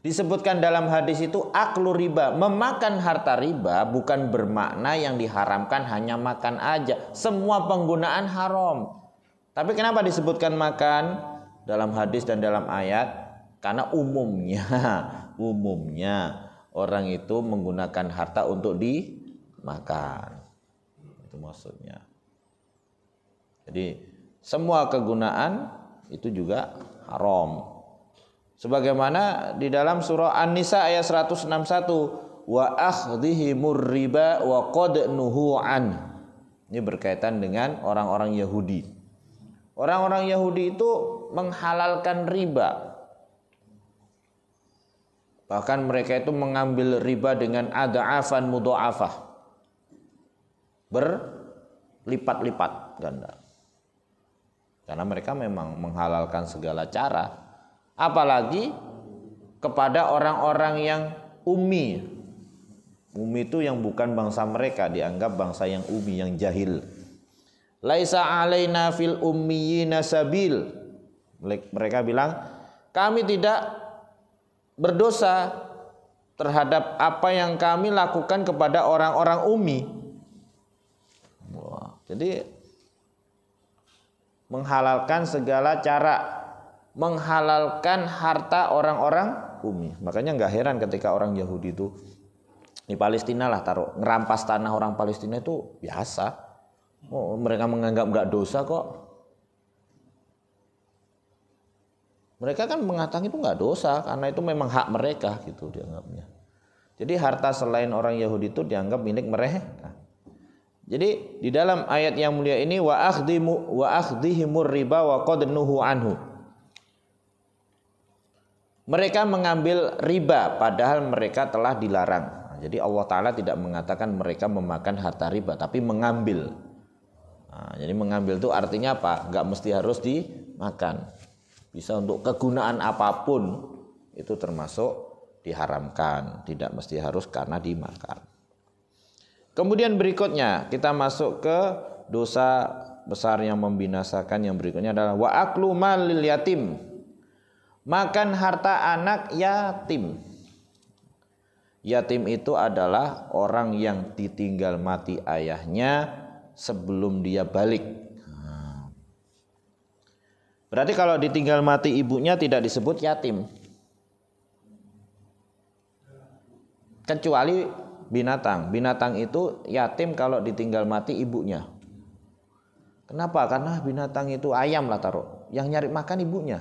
Disebutkan dalam hadis itu aklu riba, memakan harta riba bukan bermakna yang diharamkan hanya makan aja. Semua penggunaan haram. Tapi kenapa disebutkan makan dalam hadis dan dalam ayat? Karena umumnya orang itu menggunakan harta untuk dimakan. Itu maksudnya. Jadi semua kegunaan itu juga haram. Sebagaimana di dalam surah An-Nisa ayat 161, wa akhdhihimur riba wa qad nuhu an. Ini berkaitan dengan orang-orang Yahudi. Orang-orang Yahudi itu menghalalkan riba. Bahkan mereka itu mengambil riba dengan adha'afan mudha'afah. Berlipat-lipat ganda. Karena mereka memang menghalalkan segala cara. Apalagi kepada orang-orang yang ummi. Ummi itu yang bukan bangsa mereka, dianggap bangsa yang ummi, yang jahil. Laisa alaina fil ummiyina sabil. Mereka bilang, kami tidak berdosa terhadap apa yang kami lakukan kepada orang-orang ummi. Wah, jadi menghalalkan segala cara, menghalalkan harta orang-orang ummi. Makanya nggak heran ketika orang Yahudi itu di Palestina lah taruh ngerampas tanah orang Palestina itu biasa. Oh, mereka menganggap nggak dosa kok. Mereka kan mengatakan itu nggak dosa karena itu memang hak mereka gitu dianggapnya. Jadi harta selain orang Yahudi itu dianggap milik mereka. Jadi di dalam ayat yang mulia ini wa akhdhihimur riba wa qad nuhu anhu. Mereka mengambil riba padahal mereka telah dilarang. Jadi Allah Ta'ala tidak mengatakan mereka memakan harta riba, tapi mengambil. Jadi mengambil itu artinya apa? Enggak mesti harus dimakan. Bisa untuk kegunaan apapun itu termasuk diharamkan. Tidak mesti harus karena dimakan. Kemudian berikutnya kita masuk ke dosa besar yang membinasakan. Yang berikutnya adalah wa aklu malil yatim. Makan harta anak yatim. Yatim itu adalah orang yang ditinggal mati ayahnya sebelum dia balik. Berarti kalau ditinggal mati ibunya tidak disebut yatim. Kecuali binatang. Binatang itu yatim kalau ditinggal mati ibunya. Kenapa? Karena binatang itu ayam lah taruh. Yang nyari makan ibunya.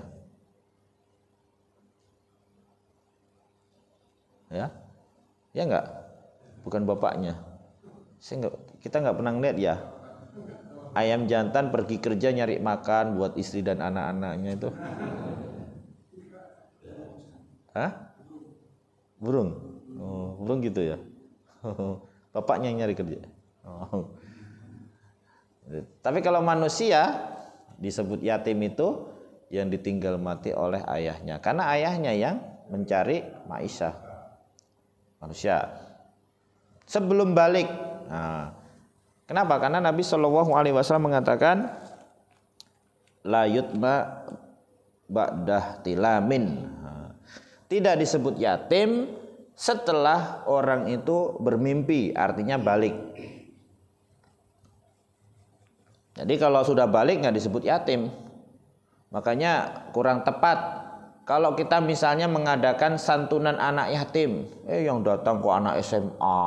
Ya, ya enggak? Bukan bapaknya. Kita enggak pernah lihat ya. Ayam jantan pergi kerja nyari makan buat istri dan anak-anaknya itu. Hah? Burung? Oh, burung gitu ya. Bapaknya yang nyari kerja. Oh. Tapi kalau manusia disebut yatim itu yang ditinggal mati oleh ayahnya, karena ayahnya yang mencari maisha. Manusia sebelum balik. Kenapa? Karena Nabi SAW mengatakan la yutma ba'dah tilamin. Tidak disebut yatim setelah orang itu bermimpi, artinya balik. Jadi kalau sudah balik nggak disebut yatim. Makanya kurang tepat kalau kita misalnya mengadakan santunan anak yatim. Yang datang kok anak SMA,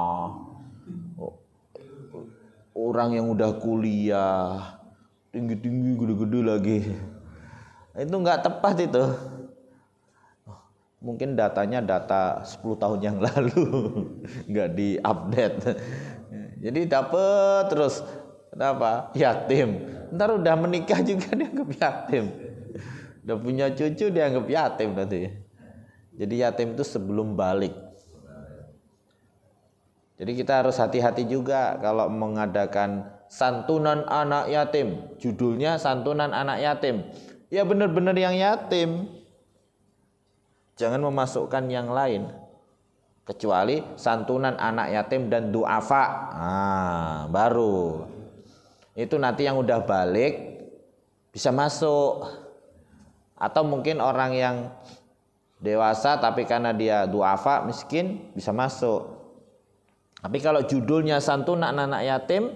orang yang udah kuliah, tinggi-tinggi, gede-gede lagi. Itu nggak tepat itu. Mungkin datanya data 10 tahun yang lalu, nggak diupdate. Jadi dapat terus, kenapa? Yatim. Ntar udah menikah juga dianggap yatim. Udah punya cucu dianggap yatim nanti. Jadi yatim itu sebelum balik. Jadi kita harus hati-hati juga kalau mengadakan santunan anak yatim. Judulnya santunan anak yatim. Ya benar-benar yang yatim. Jangan memasukkan yang lain. Kecuali santunan anak yatim dan du'afa. Baru. Itu nanti yang udah balik bisa masuk. Atau mungkin orang yang dewasa tapi karena dia du'afa, miskin, bisa masuk. Tapi kalau judulnya santunan anak yatim,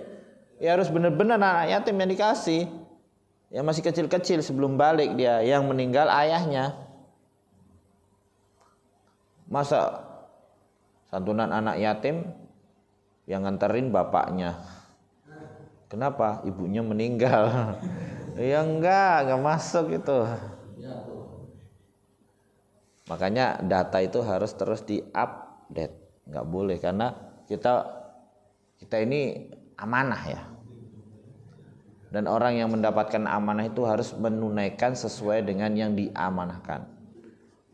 ya harus benar-benar anak yatim yang dikasih. Yang masih kecil-kecil sebelum balik dia, yang meninggal ayahnya. Masa santunan anak yatim yang nganterin bapaknya? Kenapa? Ibunya meninggal. Ya enggak masuk itu. Makanya data itu harus terus diupdate. Enggak boleh karena kita ini amanah ya. Dan orang yang mendapatkan amanah itu harus menunaikan sesuai dengan yang diamanahkan.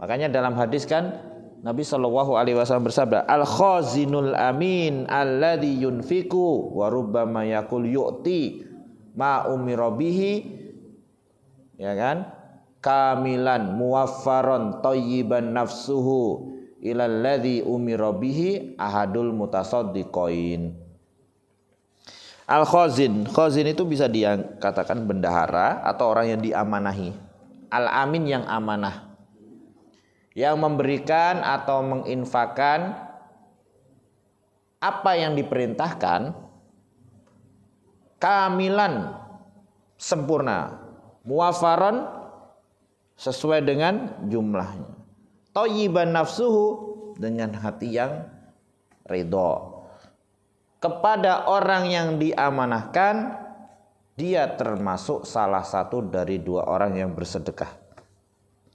Makanya dalam hadis kan Nabi SAW bersabda, al-khazinul amin alladhi yunfiku wa rubbama yakul yu'ti ma umira bihi, ya kan, kamilan muwaffaron thayyiban nafsuhu ilal ladzi umira bihi ahadul mutasaddiqain. Al-khazin, khazin itu bisa dikatakan bendahara atau orang yang diamanahi. Al-amin yang amanah, yang memberikan atau menginfakkan apa yang diperintahkan kamilan, sempurna, muwafaron, sesuai dengan jumlahnya, thayyiban nafsuhu, dengan hati yang ridho. Kepada orang yang diamanahkan, dia termasuk salah satu dari dua orang yang bersedekah.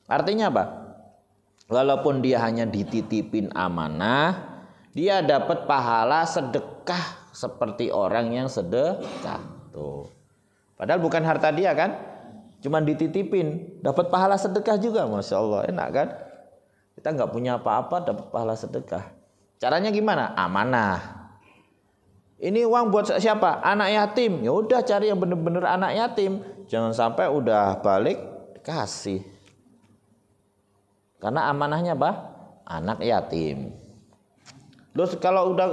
Artinya apa? Walaupun dia hanya dititipin amanah, dia dapat pahala sedekah seperti orang yang sedekah. Tuh. Padahal bukan harta dia kan, cuman dititipin, dapat pahala sedekah juga, masya Allah, enak kan? Kita nggak punya apa-apa, dapat pahala sedekah. Caranya gimana? Amanah. Ini uang buat siapa? Anak yatim. Ya udah cari yang bener-bener anak yatim. Jangan sampai udah balik kasih. Karena amanahnya apa? Anak yatim. Terus kalau udah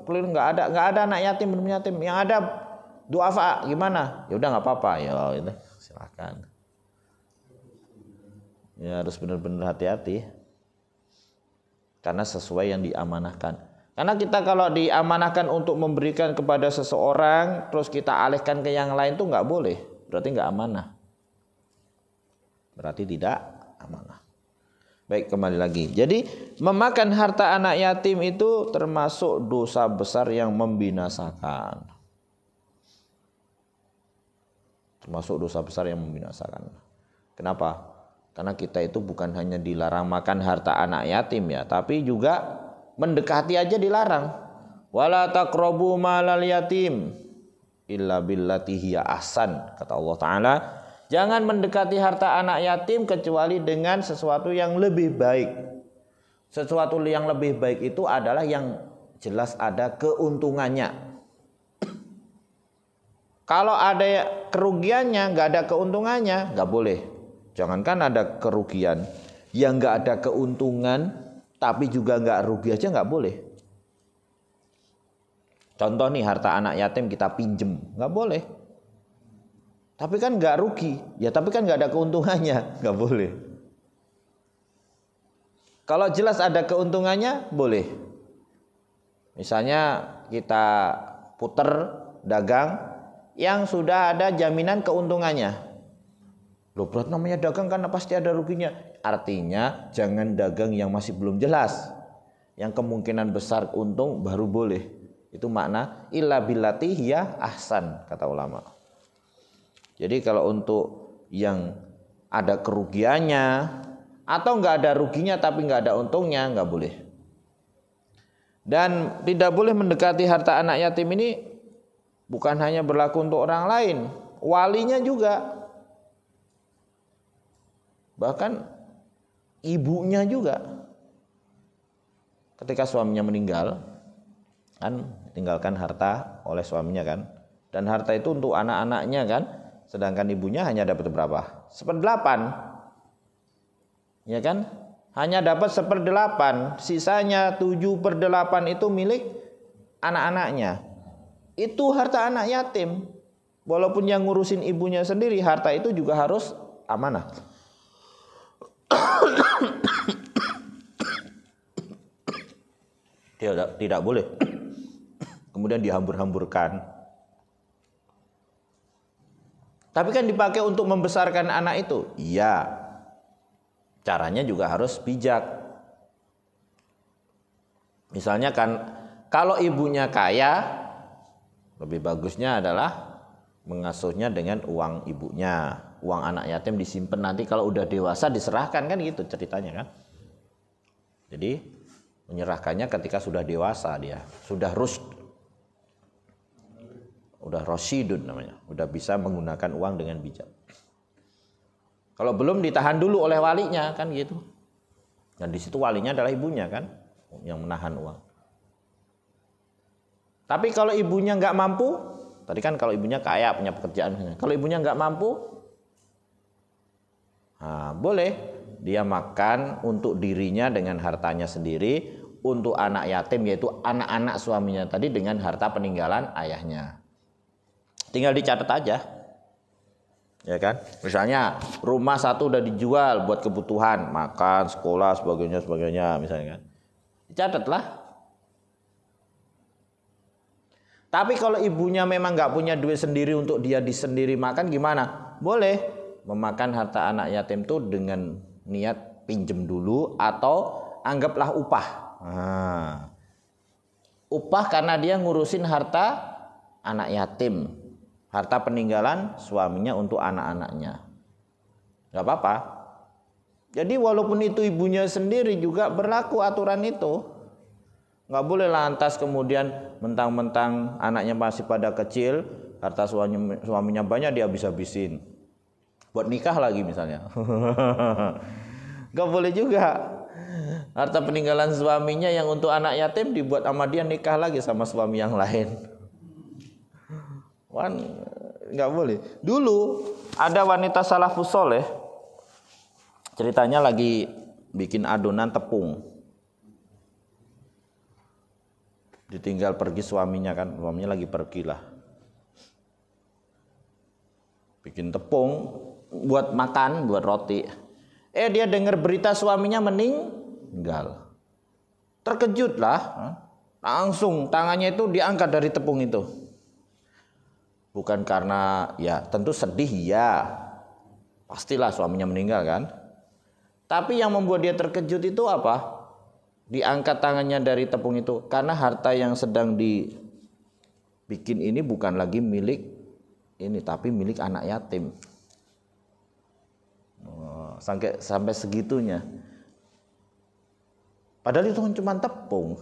clear nggak ada anak yatim, belum yatim, yang ada duafa gimana? Ya udah nggak apa-apa, ya itu silakan. Ya harus benar-benar hati-hati. Karena sesuai yang diamanahkan. Karena kita kalau diamanahkan untuk memberikan kepada seseorang, terus kita alihkan ke yang lain tuh nggak boleh. Berarti nggak amanah. Berarti tidak amanah. Baik, kembali lagi. Jadi memakan harta anak yatim itu termasuk dosa besar yang membinasakan. Termasuk dosa besar yang membinasakan. Kenapa? Karena kita itu bukan hanya dilarang makan harta anak yatim ya, tapi juga mendekati aja dilarang. Wala taqrabu malal yatim illa billati hiya ahsan, kata Allah Ta'ala. Jangan mendekati harta anak yatim kecuali dengan sesuatu yang lebih baik. Sesuatu yang lebih baik itu adalah yang jelas ada keuntungannya. Kalau ada kerugiannya, nggak ada keuntungannya, nggak boleh. Jangankan ada kerugian, yang nggak ada keuntungan, tapi juga nggak rugi aja nggak boleh. Contoh nih, harta anak yatim kita pinjem, nggak boleh. Tapi kan nggak rugi, ya tapi kan nggak ada keuntungannya, nggak boleh. Kalau jelas ada keuntungannya, boleh. Misalnya kita puter dagang yang sudah ada jaminan keuntungannya. Loh, berarti namanya dagang kan pasti ada ruginya. Artinya jangan dagang yang masih belum jelas. Yang kemungkinan besar untung baru boleh. Itu makna illa billati hiya ahsan, kata ulama. Jadi kalau untuk yang ada kerugiannya atau nggak ada ruginya tapi nggak ada untungnya, nggak boleh. Dan tidak boleh mendekati harta anak yatim ini bukan hanya berlaku untuk orang lain, walinya juga. Bahkan ibunya juga. Ketika suaminya meninggal, kan tinggalkan harta oleh suaminya kan. Dan harta itu untuk anak-anaknya kan. Sedangkan ibunya hanya dapat berapa? 1/8. Ya kan? Hanya dapat 1/8. Sisanya 7/8 itu milik anak-anaknya. Itu harta anak yatim. Walaupun yang ngurusin ibunya sendiri, harta itu juga harus amanah. Tidak boleh kemudian dihambur-hamburkan. Tapi kan dipakai untuk membesarkan anak itu. Iya. Caranya juga harus bijak. Misalnya kan kalau ibunya kaya, lebih bagusnya adalah mengasuhnya dengan uang ibunya. Uang anak yatim disimpan, nanti kalau udah dewasa diserahkan, kan gitu ceritanya kan. Jadi menyerahkannya ketika sudah dewasa, dia sudah rusyd. Udah rasyidun namanya, udah bisa menggunakan uang dengan bijak. Kalau belum ditahan dulu oleh walinya kan gitu. Dan di situ walinya adalah ibunya kan yang menahan uang. Tapi kalau ibunya nggak mampu, tadi kan kalau ibunya kaya punya pekerjaan, kalau ibunya nggak mampu, nah, boleh dia makan untuk dirinya dengan hartanya sendiri, untuk anak yatim yaitu anak-anak suaminya tadi dengan harta peninggalan ayahnya. Tinggal dicatat aja, ya kan? Misalnya rumah satu udah dijual buat kebutuhan makan, sekolah, sebagainya, misalnya kan, dicatatlah. Tapi kalau ibunya memang nggak punya duit sendiri untuk dia sendiri makan, gimana? Boleh memakan harta anak yatim itu dengan niat pinjem dulu atau anggaplah upah. Nah, upah karena dia ngurusin harta anak yatim. Harta peninggalan suaminya untuk anak-anaknya. Gak apa-apa. Jadi walaupun itu ibunya sendiri juga berlaku aturan itu. Nggak boleh lantas kemudian mentang-mentang anaknya masih pada kecil, harta suaminya banyak dia habis-habisin. Buat nikah lagi misalnya. Nggak boleh juga. Harta peninggalan suaminya yang untuk anak yatim dibuat sama dia nikah lagi sama suami yang lain. Nggak boleh. Dulu ada wanita salafus soleh, ceritanya lagi bikin adonan tepung. Ditinggal pergi suaminya kan, suaminya lagi pergi lah. Bikin tepung buat makan, buat roti. Dia dengar berita suaminya meninggal. Terkejut lah. Langsung tangannya itu diangkat dari tepung itu. Bukan karena ya tentu sedih ya. Pastilah suaminya meninggal kan. Tapi yang membuat dia terkejut itu apa? Diangkat tangannya dari tepung itu karena harta yang sedang dibikin ini bukan lagi milik ini tapi milik anak yatim. Sampai segitunya. Padahal itu cuma tepung.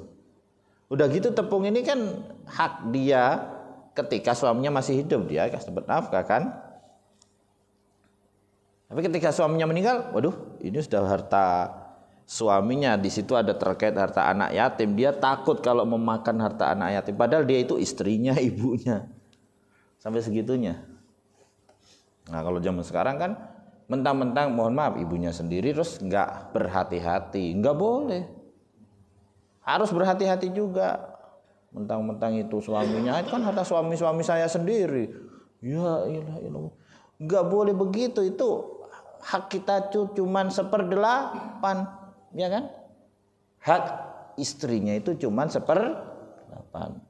Udah gitu tepung ini kan hak dia ketika suaminya masih hidup, dia dapat nafkah kan. Tapi ketika suaminya meninggal, waduh, ini sudah harta suaminya, di situ ada terkait harta anak yatim. Dia takut kalau memakan harta anak yatim, padahal dia itu istrinya, ibunya. Sampai segitunya. Nah, kalau zaman sekarang kan mentang-mentang mohon maaf ibunya sendiri terus nggak berhati-hati, nggak boleh. Harus berhati-hati juga. Mentang-mentang itu suaminya, itu kan harta suami saya sendiri. Ya ilah. Nggak boleh begitu, itu hak kita cuman 1/8. Ya kan? Hak istrinya itu cuma 1/8.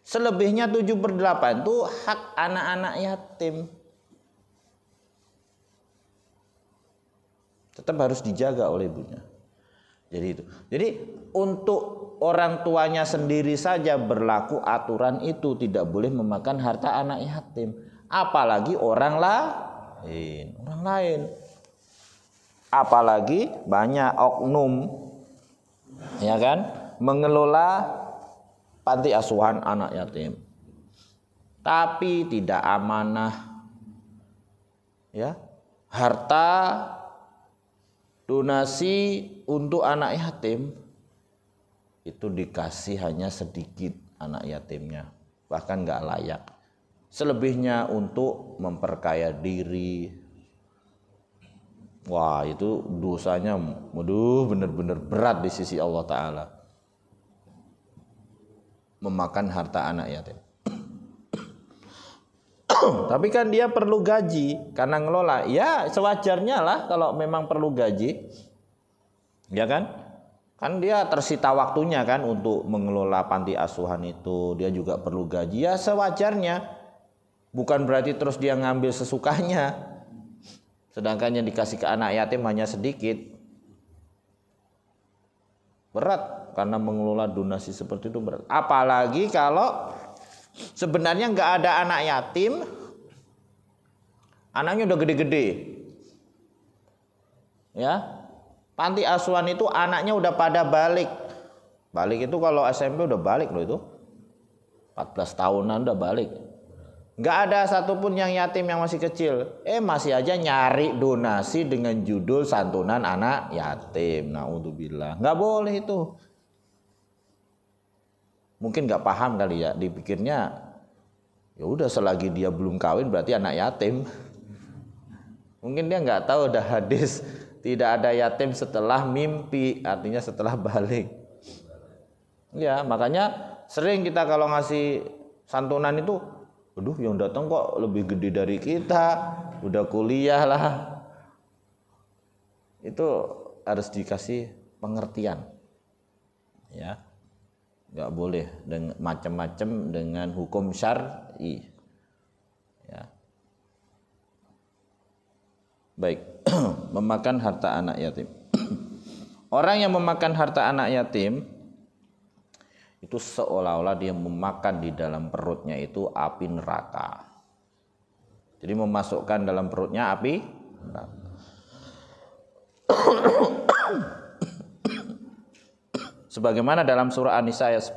Selebihnya 7/8 itu hak anak-anak yatim. Tetap harus dijaga oleh ibunya. Jadi itu. Jadi untuk orang tuanya sendiri saja berlaku aturan itu, tidak boleh memakan harta anak yatim. Apalagi orang lain. Apalagi banyak oknum ya kan mengelola panti asuhan anak yatim tapi tidak amanah ya. Harta donasi untuk anak yatim itu dikasih hanya sedikit anak yatimnya, bahkan nggak layak. Selebihnya untuk memperkaya diri. Wah, itu dosanya benar-benar berat di sisi Allah Ta'ala. Memakan harta anak yatim. Tapi kan dia perlu gaji karena ngelola. Ya sewajarnya lah kalau memang perlu gaji. Ya kan? Kan dia tersita waktunya kan untuk mengelola panti asuhan itu. Dia juga perlu gaji. Ya sewajarnya. Bukan berarti terus dia ngambil sesukanya. Sedangkan yang dikasih ke anak yatim hanya sedikit. Berat karena mengelola donasi seperti itu berat. Apalagi kalau sebenarnya nggak ada anak yatim, anaknya udah gede-gede. Ya, panti asuhan itu anaknya udah pada balik. Balik itu kalau SMP udah balik loh itu. 14 tahunan udah balik. Nggak ada satupun yang yatim yang masih kecil. Masih aja nyari donasi dengan judul santunan anak yatim. Naudzubillah. Nggak boleh itu. Mungkin nggak paham kali ya. Dipikirnya ya udah selagi dia belum kawin berarti anak yatim. Mungkin dia nggak tahu ada hadis tidak ada yatim setelah mimpi, artinya setelah balik. Ya makanya sering kita kalau ngasih santunan itu, aduh yang datang kok lebih gede dari kita, udah kuliah lah. Itu harus dikasih pengertian. Ya. Enggak boleh dengan macam-macam dengan hukum syar'i. Ya. Baik, memakan harta anak yatim. Orang yang memakan harta anak yatim itu seolah-olah dia memakan di dalam perutnya itu api neraka. Jadi memasukkan dalam perutnya api neraka. Sebagaimana dalam surah An-Nisa ayat 10.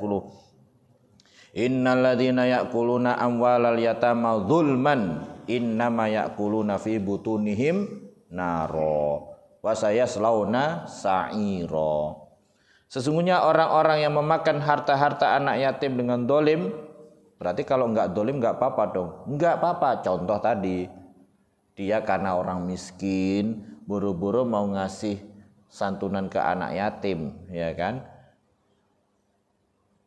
Innalladzina ya'kuluna amwalal yatama dzulman innama ya'kuluna fi butunihim naro wa sayaslawna sa'ira. Sesungguhnya orang-orang yang memakan harta-harta anak yatim dengan dolim, berarti kalau enggak dolim enggak apa-apa dong. Enggak apa-apa. Contoh tadi, dia karena orang miskin, buru-buru mau ngasih santunan ke anak yatim, ya kan?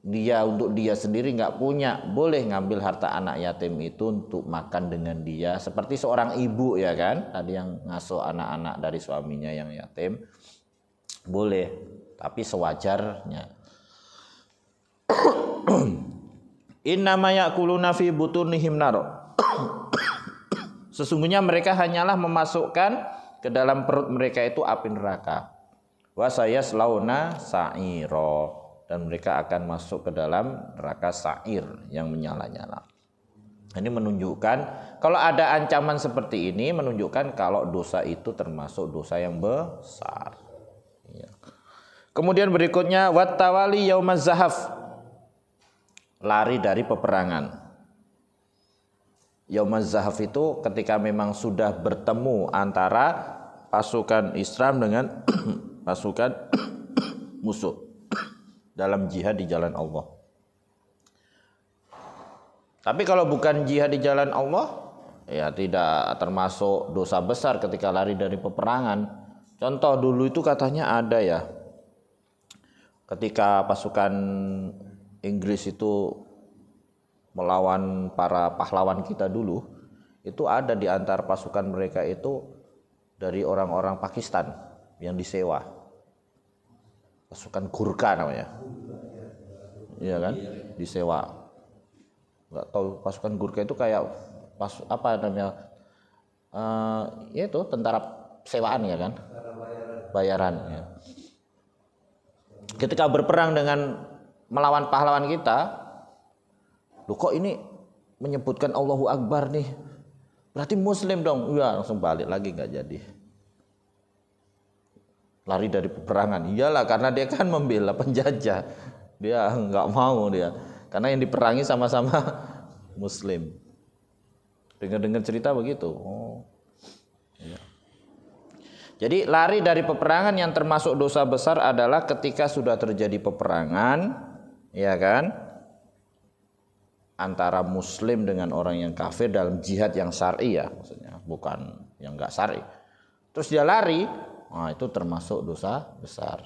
Dia untuk dia sendiri nggak punya, boleh ngambil harta anak yatim itu untuk makan dengan dia, seperti seorang ibu, ya kan, tadi yang ngasuh anak-anak dari suaminya yang yatim, boleh, tapi sewajarnya. Innama ya'kuluna fi butunihim nar. Sesungguhnya mereka hanyalah memasukkan ke dalam perut mereka itu api neraka. Wa sayaslawna sa'ira, dan mereka akan masuk ke dalam neraka sa'ir yang menyala-nyala. Ini menunjukkan kalau ada ancaman seperti ini, menunjukkan kalau dosa itu termasuk dosa yang besar. Ya. Kemudian berikutnya wattawali yaumaz zahaf, lari dari peperangan. Yaumaz zahaf itu ketika memang sudah bertemu antara pasukan Islam dengan pasukan musuh dalam jihad di jalan Allah. Tapi kalau bukan jihad di jalan Allah, ya tidak termasuk dosa besar ketika lari dari peperangan. Contoh dulu itu katanya ada ya, ketika pasukan Inggris itu melawan para pahlawan kita dulu, itu ada di antara pasukan mereka itu dari orang-orang Pakistan yang disewa. Pasukan Gurkha namanya, iya kan, disewa. Nggak tahu pasukan Gurkha itu kayak apa namanya, itu tentara sewaan ya kan, bayaran. Ya. Ketika berperang dengan melawan pahlawan kita, loh kok ini menyebutkan Allahu Akbar nih, berarti Muslim dong, ya langsung balik lagi nggak jadi. Lari dari peperangan, iyalah karena dia kan membela penjajah, dia nggak mau dia, karena yang diperangi sama-sama Muslim. Dengar-dengar cerita begitu. Oh, iya. Jadi lari dari peperangan yang termasuk dosa besar adalah ketika sudah terjadi peperangan, ya kan, antara Muslim dengan orang yang kafir dalam jihad yang syar'i ya, maksudnya bukan yang nggak syar'i. Terus dia lari. Nah, itu termasuk dosa besar.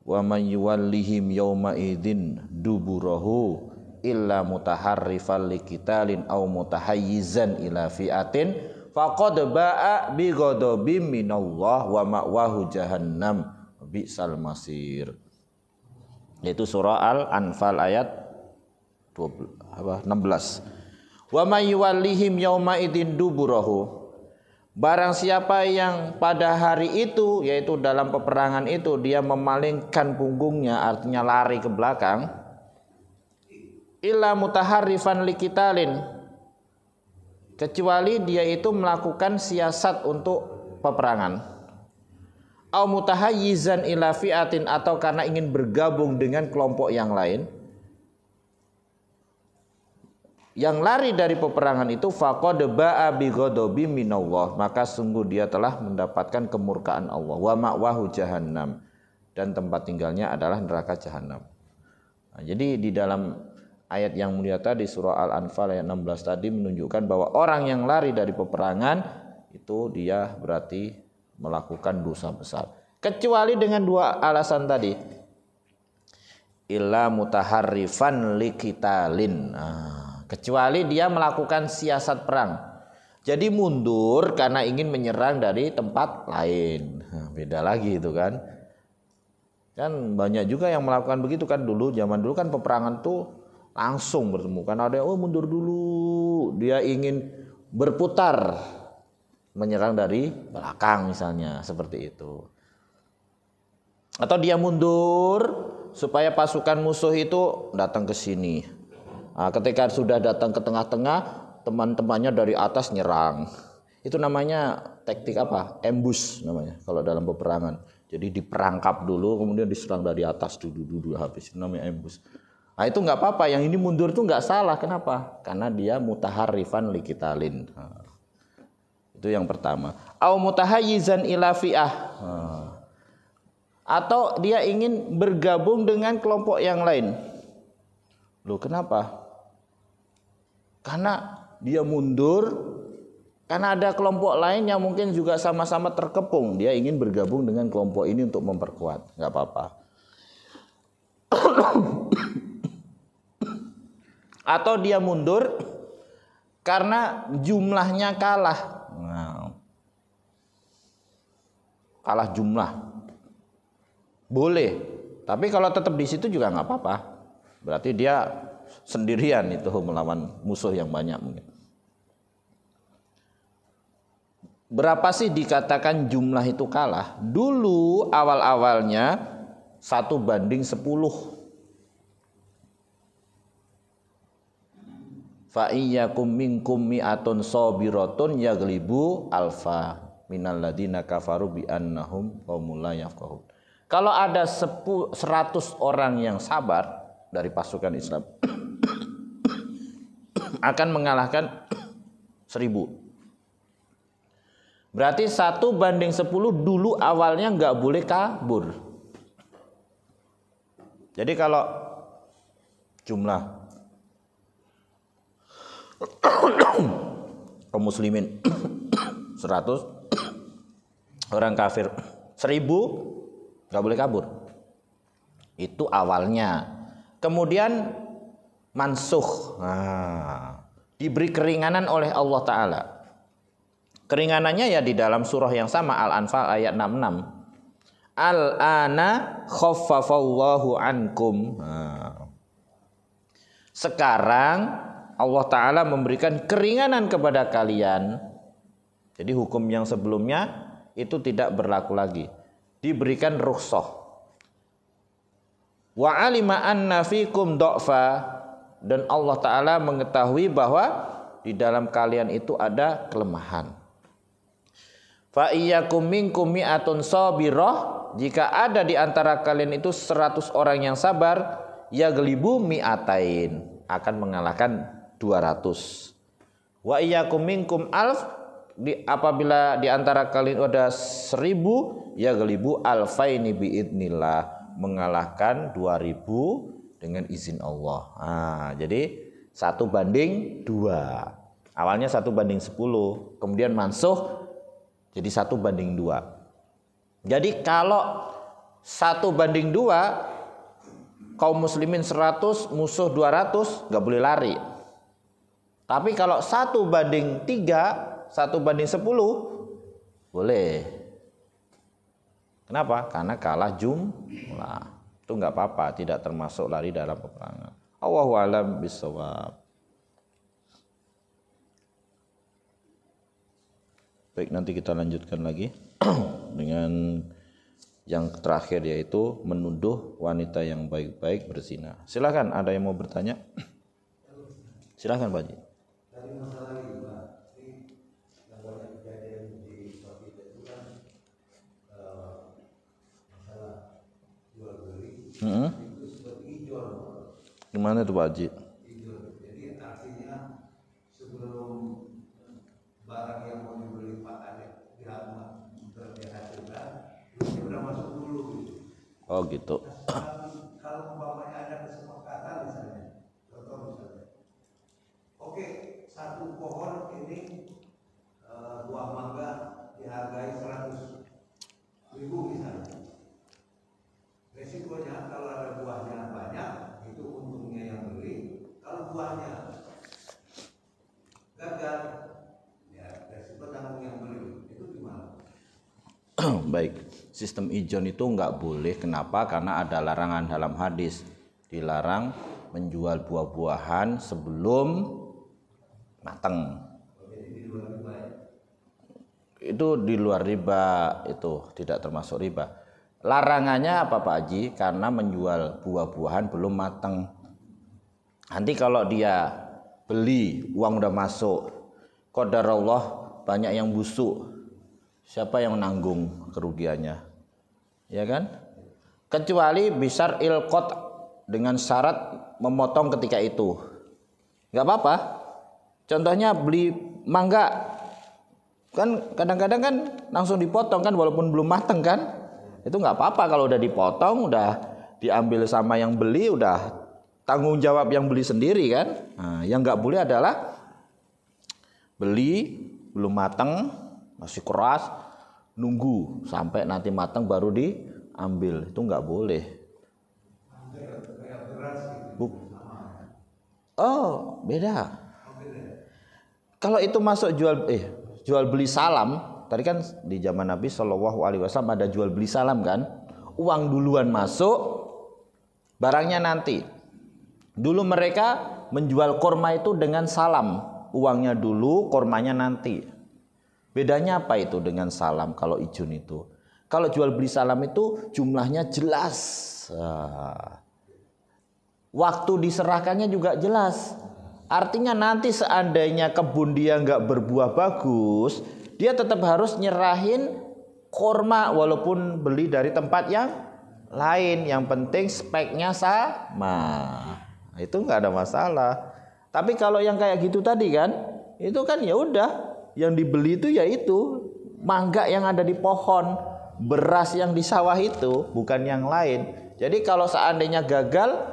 Wa may yuwallihim yauma idzin duburahu illa mutaharrifan liqitalin aw mutahayyizan ila fi'atin faqad ba'a bi ghadabin minallah wa ma'wahu jahannam bi'sal masir. Itu surah Al-Anfal ayat 16. Wa may yuwallihim yauma idzin duburahu, barang siapa yang pada hari itu, yaitu dalam peperangan itu, dia memalingkan punggungnya, artinya lari ke belakang, illa mutaharrifan liqitalin, kecuali dia itu melakukan siasat untuk peperangan, au mutahayyizan ila fi'atin, atau karena ingin bergabung dengan kelompok yang lain, yang lari dari peperangan itu, faqad ba'a bi ghadabin minallah, maka sungguh dia telah mendapatkan kemurkaan Allah, wa ma'wahu jahannam, dan tempat tinggalnya adalah neraka jahanam. Nah, jadi di dalam ayat yang mulia tadi surah Al-Anfal ayat 16 tadi menunjukkan bahwa orang yang lari dari peperangan itu dia berarti melakukan dosa besar, kecuali dengan dua alasan tadi, illa mutaharrifan liqitalin, kecuali dia melakukan siasat perang, jadi mundur karena ingin menyerang dari tempat lain. Beda lagi itu kan banyak juga yang melakukan begitu kan. Zaman dulu kan peperangan tuh langsung bertemu kan, ada mundur dulu, dia ingin berputar menyerang dari belakang misalnya, seperti itu. Atau dia mundur supaya pasukan musuh itu datang ke sini. Nah, ketika sudah datang ke tengah-tengah, teman-temannya dari atas nyerang. Itu namanya taktik apa? Ambush namanya kalau dalam peperangan. Jadi diperangkap dulu, kemudian diserang dari atas, dulu habis. Itu namanya ambush. Nah itu nggak apa-apa. Yang ini mundur itu nggak salah. Kenapa? Karena dia mutaharrifan liqitalin. Itu yang pertama. Au mutahayyizan ila fi'ah. Atau dia ingin bergabung dengan kelompok yang lain. Loh kenapa? Karena dia mundur, karena ada kelompok lain yang mungkin juga sama-sama terkepung. Dia ingin bergabung dengan kelompok ini untuk memperkuat. Nggak apa-apa. Atau dia mundur karena jumlahnya kalah. Nah, kalah jumlah. Boleh. Tapi kalau tetap di situ juga nggak apa-apa. Berarti dia sendirian itu melawan musuh yang banyak mungkin. Berapa sih dikatakan jumlah itu kalah? Dulu awal-awalnya 1:10. Fa iyyakum minkum mi'atun sabiratun yaglibu alfa minal ladina kafaru bi annahum qaumul la yafqahun. Kalau ada 100 orang yang sabar dari pasukan Islam akan mengalahkan 1000. Berarti 1:10 dulu awalnya nggak boleh kabur. Jadi kalau jumlah kaum muslimin 100, orang kafir 1000, nggak boleh kabur. Itu awalnya. Kemudian mansukh, diberi keringanan oleh Allah Ta'ala. Keringanannya ya di dalam surah yang sama, Al-Anfal ayat 66. Al-ana khaffafallahu ankum. Sekarang Allah Ta'ala memberikan keringanan kepada kalian. Jadi hukum yang sebelumnya itu tidak berlaku lagi. Diberikan rukhsah. Wa alima anna fikum dha'fa, dan Allah Ta'ala mengetahui bahwa di dalam kalian itu ada kelemahan. Fa iyyakum minkum mi'atun sabirah, jika ada di antara kalian itu 100 orang yang sabar, yaglibu mi'atain, akan mengalahkan 200. Wa iyyakum minkum alf, apabila di antara kalian ada 1000, yaglibu alfaini biidnillah, mengalahkan 2000 dengan izin Allah. Jadi 1:2. Awalnya 1:10, kemudian mansukh jadi 1:2. Jadi kalau 1:2, kaum muslimin 100, musuh 200, nggak boleh lari. Tapi kalau 1:3, 1:10, boleh. Kenapa? Karena kalah jumlah. Itu nggak apa-apa, tidak termasuk lari dalam peperangan. Allahu a'lam bishawab. Baik, nanti kita lanjutkan lagi dengan yang terakhir, yaitu menuduh wanita yang baik-baik berzina. Silakan, ada yang mau bertanya? Silakan Pak Haji. Dari masalah ini Pak, ini yang banyak kejadian di suatu itu kan masalah jual beli itu seperti ijol. Gimana itu Pak Haji? Ijol. Jadi artinya sebelum barang yang mau dibeli Pak ada dihasilkan, itu sudah masuk dulu. Oh gitu. Kalau umpamanya ada kesepakatan misalnya, contoh misalnya, oke, satu pohon ini buah mangga dihargai 100.000 misalnya. Resikonya kalau ada buahnya banyak, itu untungnya yang beli. Kalau buahnya gagal, ya resiko tanggung yang beli. Itu gimana? Baik, sistem ijon itu nggak boleh. Kenapa? Karena ada larangan dalam hadis, dilarang menjual buah-buahan sebelum matang. Itu di luar riba, itu tidak termasuk riba. Larangannya apa Pak Haji? Karena menjual buah-buahan belum matang. Nanti kalau dia beli, uang udah masuk, qadarullah banyak yang busuk, siapa yang nanggung kerugiannya? ya kan? Kecuali bisar ilqot dengan syarat memotong ketika itu, nggak apa-apa. Contohnya beli mangga, kan kadang-kadang kan langsung dipotong kan, walaupun belum mateng kan, itu nggak apa-apa kalau udah dipotong, udah diambil sama yang beli, udah tanggung jawab yang beli sendiri kan. Nah, yang nggak boleh adalah beli belum mateng, masih keras, nunggu sampai nanti mateng baru diambil, itu nggak boleh. Oh, beda. Kalau itu masuk jual beli salam, tadi kan di zaman Nabi Shallallahu Alaihi Wasallam ada jual beli salam kan, uang duluan masuk, barangnya nanti. Dulu mereka menjual kurma itu dengan salam, uangnya dulu, kurmanya nanti. Bedanya apa itu dengan salam kalau ijun itu? Kalau jual beli salam itu jumlahnya jelas, waktu diserahkannya juga jelas. Artinya nanti seandainya kebun dia nggak berbuah bagus, dia tetap harus nyerahin kurma walaupun beli dari tempat yang lain. Yang penting speknya sama, itu nggak ada masalah. Tapi kalau yang kayak gitu tadi kan, itu kan ya udah, yang dibeli itu yaitu mangga yang ada di pohon, beras yang di sawah itu, bukan yang lain. Jadi kalau seandainya gagal,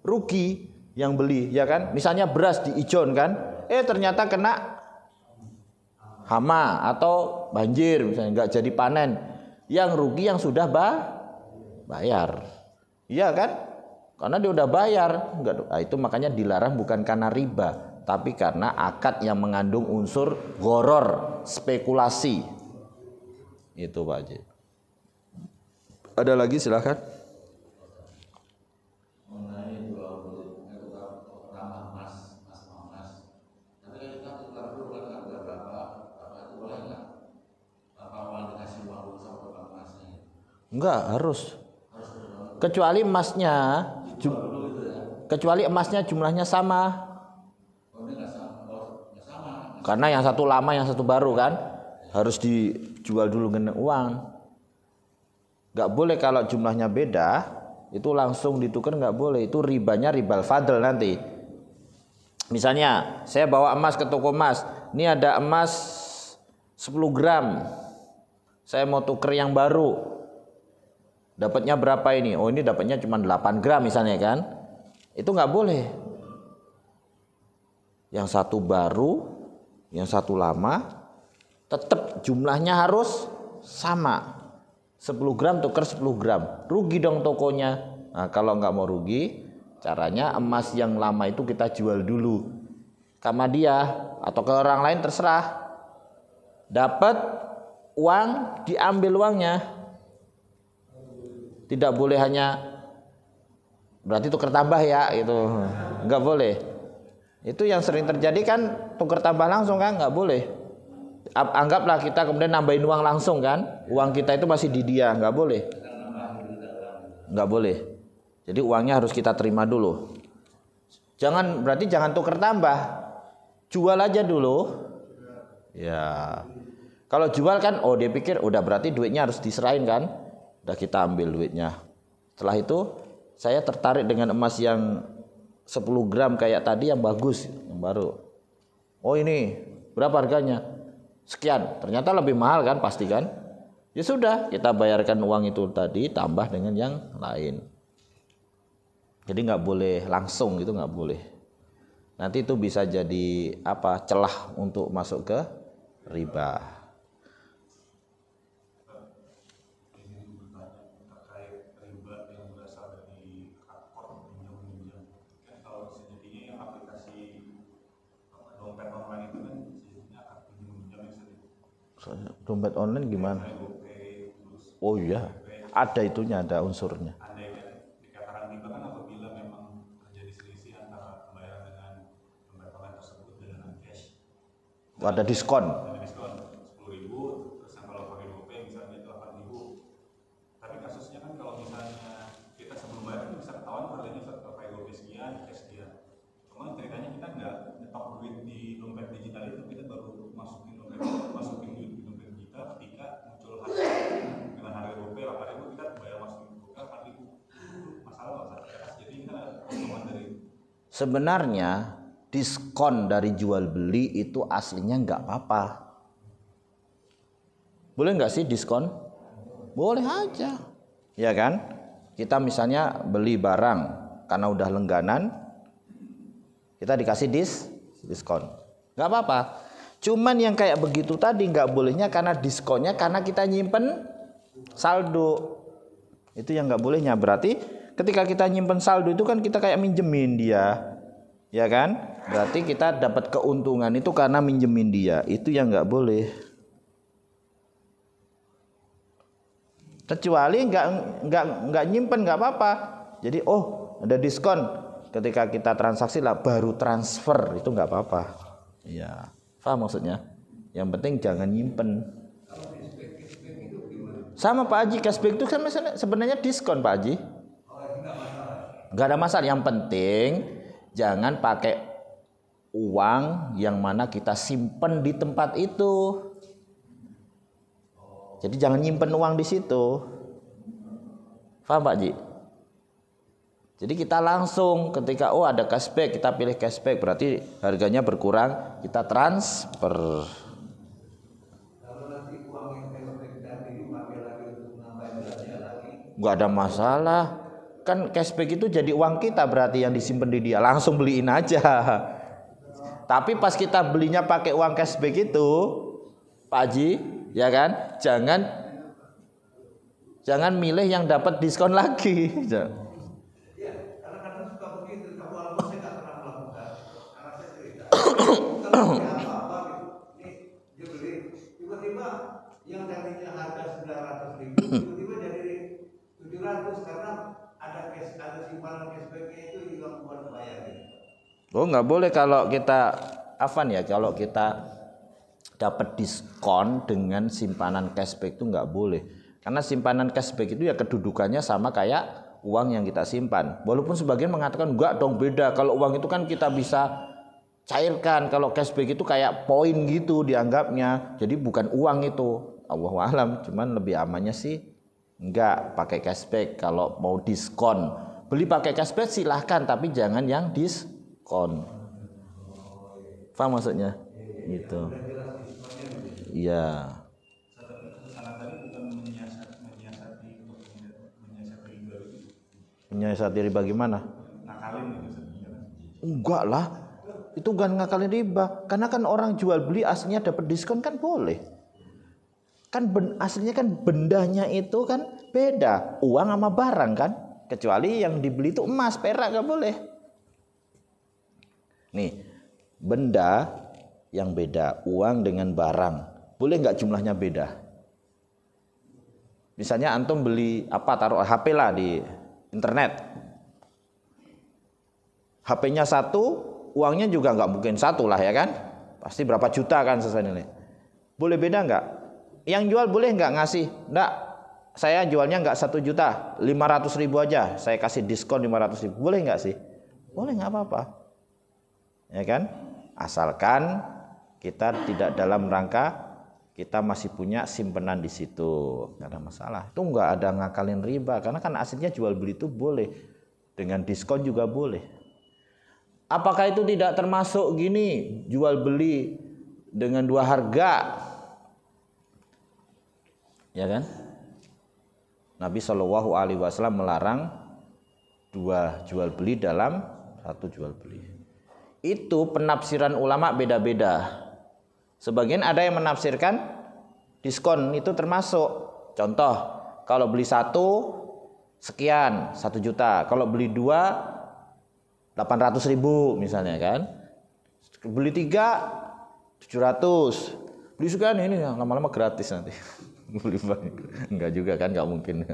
rugi yang beli, ya kan? Misalnya beras di ijon kan, ternyata kena hama atau banjir, misalnya nggak jadi panen, yang rugi yang sudah bayar, iya kan? Karena dia udah bayar, nah, itu makanya dilarang bukan karena riba, tapi karena akad yang mengandung unsur gharar, spekulasi. Itu Pak Haji. Ada lagi silakan. Enggak harus. Kecuali emasnya jumlahnya sama. Karena yang satu lama, yang satu baru kan, harus dijual dulu dengan uang. Enggak boleh kalau jumlahnya beda, itu langsung ditukar enggak boleh. Itu ribanya ribal fadl nanti. Misalnya, saya bawa emas ke toko emas. Ini ada emas 10 gram. Saya mau tuker yang baru. Dapatnya berapa ini? Oh, ini dapatnya cuma 8 gram misalnya kan. Itu nggak boleh. Yang satu baru, yang satu lama, tetap jumlahnya harus sama. 10 gram tukar 10 gram. Rugi dong tokonya. Nah, kalau nggak mau rugi, caranya emas yang lama itu kita jual dulu sama dia atau ke orang lain terserah. Dapat uang, diambil uangnya. Tidak boleh hanya berarti tukar tambah ya, itu nggak boleh. Itu yang sering terjadi kan, tukar tambah langsung kan, nggak boleh. Anggaplah kita kemudian nambahin uang langsung kan, uang kita itu masih di dia, nggak boleh, nggak boleh. Jadi uangnya harus kita terima dulu. Berarti jangan tukar tambah, jual aja dulu. Ya, kalau jual kan, oh dia pikir udah berarti duitnya harus diserahin kan. Udah kita ambil duitnya. Setelah itu saya tertarik dengan emas yang 10 gram kayak tadi yang bagus, yang baru. Oh ini berapa harganya? Sekian. Ternyata lebih mahal kan pasti kan. Ya sudah, kita bayarkan uang itu tadi tambah dengan yang lain. Jadi nggak boleh langsung, itu nggak boleh. Nanti itu bisa jadi celah untuk masuk ke riba. Dompet online gimana? Oh iya, ada itunya, ada unsurnya. Dikatakan riba kan apabila memang terjadi selisih antara pembayaran dengan dompet online tersebut dengan cash. Ada diskon. Ada diskon 10.000, terus yang kalau pakai GoPay misalnya itu 8.000. Tapi kasusnya kan kalau misalnya kita sebelum bayar bisa ketahuan harganya pakai GoPay sekian, cash sekian. Cuma ceritanya kita nggak nyetok duit di dompet digital itu, kita baru masukin duit di dompet digital ketika muncul harga dengan harga GoPay 8.000, kita sebenarnya diskon dari jual beli itu aslinya nggak apa-apa. Boleh nggak sih diskon? Boleh aja, ya kan? Kita misalnya beli barang karena udah langganan, kita dikasih diskon, nggak apa-apa. Cuman yang kayak begitu tadi nggak bolehnya karena diskonnya karena kita nyimpen saldo. Itu yang nggak bolehnya. Berarti ketika kita nyimpen saldo itu kan kita kayak minjemin dia, ya kan? Berarti kita dapat keuntungan itu karena minjemin dia. Itu yang nggak boleh. Kecuali nggak nyimpen nggak apa-apa. Jadi ada diskon ketika kita transaksi lah baru transfer, itu nggak apa-apa. Iya, paham maksudnya? Yang penting jangan nyimpen. Sama Pak Haji, cashback itu kan sebenarnya diskon Pak Haji. Nggak ada masalah. Yang penting jangan pakai uang yang mana kita simpen di tempat itu. Jadi jangan nyimpen uang di situ. Paham Pak Haji? Jadi kita langsung ketika ada cashback, kita pilih cashback, berarti harganya berkurang, kita transfer. Kalau nanti uang yang cashback tadi dipakai lagi untuk menambah belanja lagi, Nggak ada masalah. Kan cashback itu jadi uang kita, berarti yang disimpan di dia, langsung beliin aja. Tapi pas kita belinya pakai uang cashback itu, Pak Haji, ya kan? Jangan milih yang dapat diskon lagi. ya karena kadang suka begitu. Kamu walaupun saya nggak pernah melakukan, karena saya cerita. Kalau apa gitu, nih dia beli, tiba-tiba yang tadinya harga 900.000, tiba-tiba jadi 700 karena ada simpanan cashbacknya itu yang buat bayar. Nggak boleh kalau kita kalau kita dapat diskon dengan simpanan cashback itu nggak boleh. Karena simpanan cashback itu ya kedudukannya sama kayak uang yang kita simpan. Walaupun sebagian mengatakan enggak dong, beda. Kalau uang itu kan kita bisa cairkan, kalau cashback itu kayak poin gitu dianggapnya. Jadi bukan uang itu. Allahu a'lam, cuman lebih amannya sih enggak pakai cashback. Kalau mau diskon, beli pakai cashback silahkan, tapi jangan yang diskon. Paham maksudnya? Gitu. Iya. Menyiasati riba gimana? Nakalin gitu. Enggak lah. Itu bukan ngakalin riba. Karena kan orang jual beli aslinya dapat diskon kan boleh. Kan aslinya kan bendanya itu kan beda. Uang sama barang kan. Kecuali yang dibeli itu emas, perak gak boleh. Nih, benda yang beda, uang dengan barang. Boleh nggak jumlahnya beda? Misalnya antum beli taruh HP lah di internet. HP-nya satu, uangnya juga nggak mungkin satu lah ya kan? Pasti berapa juta kan sesuai nilai. Boleh beda nggak? Yang jual boleh nggak ngasih? Nggak, saya jualnya nggak 1 juta, 500.000 aja. Saya kasih diskon 500.000. Boleh nggak sih? Boleh, nggak apa-apa. Ya kan? Asalkan kita tidak dalam rangka kita masih punya simpenan di situ, nggak ada masalah. Itu nggak ada ngakalin riba, karena kan aslinya jual beli itu boleh, dengan diskon juga boleh. Apakah itu tidak termasuk gini jual beli dengan 2 harga? Ya kan? Nabi Shallallahu Alaihi Wasallam melarang 2 jual beli dalam 1 jual beli. Itu penafsiran ulama beda-beda. Sebagian ada yang menafsirkan diskon itu termasuk. Contoh, kalau beli 1 sekian, 1 juta. Kalau beli 2, 800.000 misalnya kan. Beli 3, 700. Beli sekian ini lama-lama gratis nanti. Beli banyak. Enggak juga kan, enggak mungkin.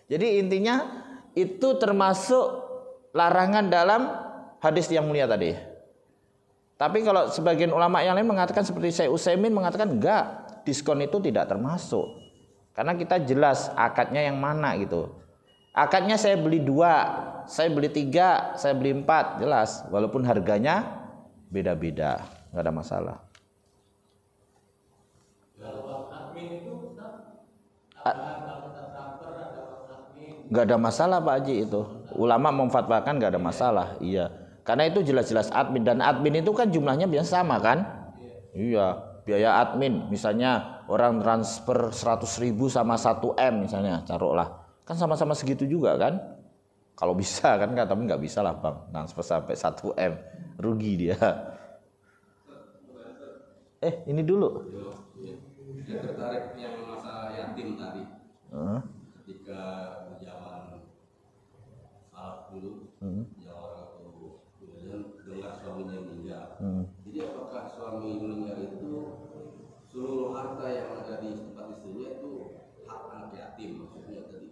Jadi intinya itu termasuk larangan dalam hadis yang mulia tadi. Tapi kalau sebagian ulama yang lain mengatakan seperti Syekh Utsaimin mengatakan enggak, diskon itu tidak termasuk. Karena kita jelas akadnya yang mana gitu. Akadnya saya beli 2, saya beli 3, saya beli 4, jelas. Walaupun harganya beda-beda, enggak ada masalah. Enggak ada masalah Pak Haji itu. Ulama memfatwakan enggak ada masalah. Iya. Karena itu jelas-jelas admin, dan admin itu kan jumlahnya biasa sama kan? Iya, biaya admin misalnya orang transfer 100.000 sama 1M misalnya, taruhlah. Kan sama-sama segitu juga kan? Kalau bisa kan, tapi nggak bisa lah Bang, transfer sampai 1M, rugi dia. Ini dulu. Dia tertarik yang masa yatim tadi. Ketika zaman salaf dulu, yang orang itu kemudian dengar suaminya meninggal. Jadi apakah suami meninggal itu seluruh harta yang ada di tempat istrinya itu hak anak yatim maksudnya tadi?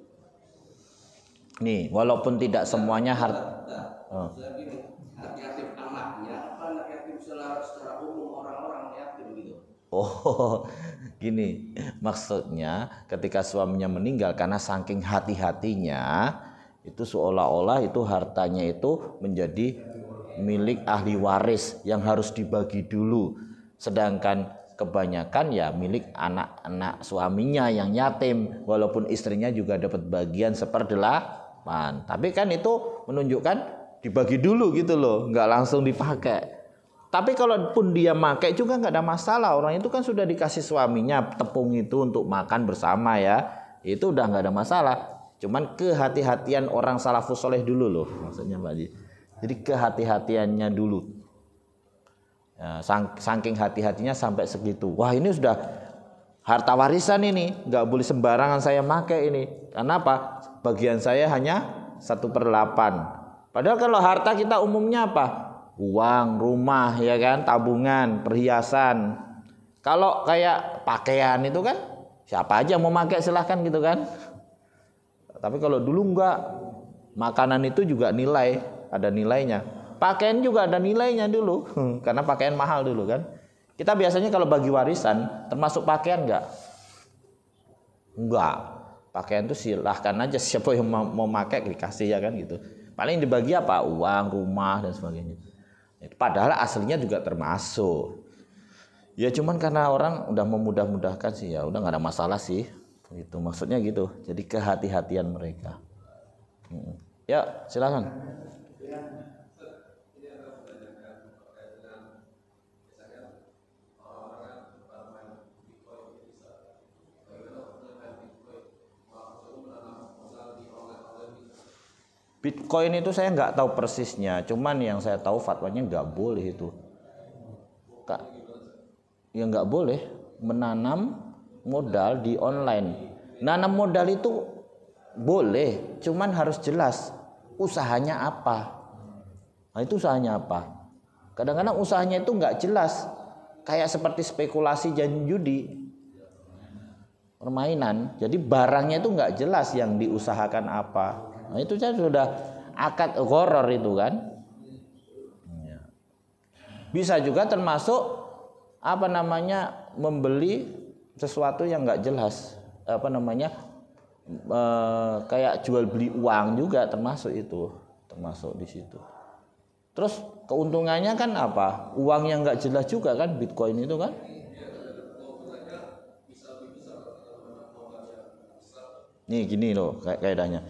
Nih, walaupun tidak semuanya harta. Saya gini, anak yatim anaknya apa anak yatim secara umum orang-orang yatim gitu? Oh, gini, maksudnya ketika suaminya meninggal karena saking hati-hatinya itu seolah-olah itu hartanya itu menjadi milik ahli waris yang harus dibagi dulu, sedangkan kebanyakan ya milik anak-anak suaminya yang yatim, walaupun istrinya juga dapat bagian 1/8. Tapi kan itu menunjukkan dibagi dulu gitu loh, nggak langsung dipakai. Tapi kalaupun dia pakai juga nggak ada masalah, orang itu kan sudah dikasih suaminya tepung itu untuk makan bersama ya, itu udah nggak ada masalah. Cuman kehati-hatian orang salafus soleh dulu loh, maksudnya Pak Haji. Jadi kehati-hatiannya dulu. Ya, saking hati-hatinya sampai segitu. Wah ini sudah harta warisan ini, nggak boleh sembarangan saya pakai ini. Karena apa? Bagian saya hanya 1/8. Padahal kalau harta kita umumnya apa? Uang, rumah, ya kan, tabungan, perhiasan. Kalau kayak pakaian itu kan siapa aja mau pakai silahkan gitu kan. Tapi kalau dulu enggak, makanan itu juga nilai, ada nilainya. Pakaian juga ada nilainya dulu, karena pakaian mahal dulu kan. Kita biasanya kalau bagi warisan, termasuk pakaian enggak? Enggak. Pakaian itu silahkan aja, siapa yang mau pakai dikasih ya kan gitu. Paling dibagi apa? Uang, rumah dan sebagainya. Padahal aslinya juga termasuk. Ya cuman karena orang udah memudah-mudahkan sih ya, udah nggak ada masalah sih. Itu maksudnya gitu. Jadi kehati-hatian mereka. Ya silakan. Bitcoin itu saya nggak tahu persisnya, cuman yang saya tahu fatwanya nggak boleh itu. Ya nggak boleh menanam modal di online. Nanam modal itu boleh, cuman harus jelas usahanya apa. Nah itu usahanya apa? Kadang-kadang usahanya itu nggak jelas, kayak seperti spekulasi dan judi, permainan. Jadi barangnya itu nggak jelas yang diusahakan apa. Nah itu kan sudah akad gharar itu kan. Bisa juga termasuk apa namanya membeli sesuatu yang nggak jelas, apa namanya kayak jual beli uang juga termasuk itu, termasuk di situ. Terus keuntungannya kan apa? Uang yang nggak jelas juga kan, Bitcoin itu kan. Nih gini loh kaidahnya.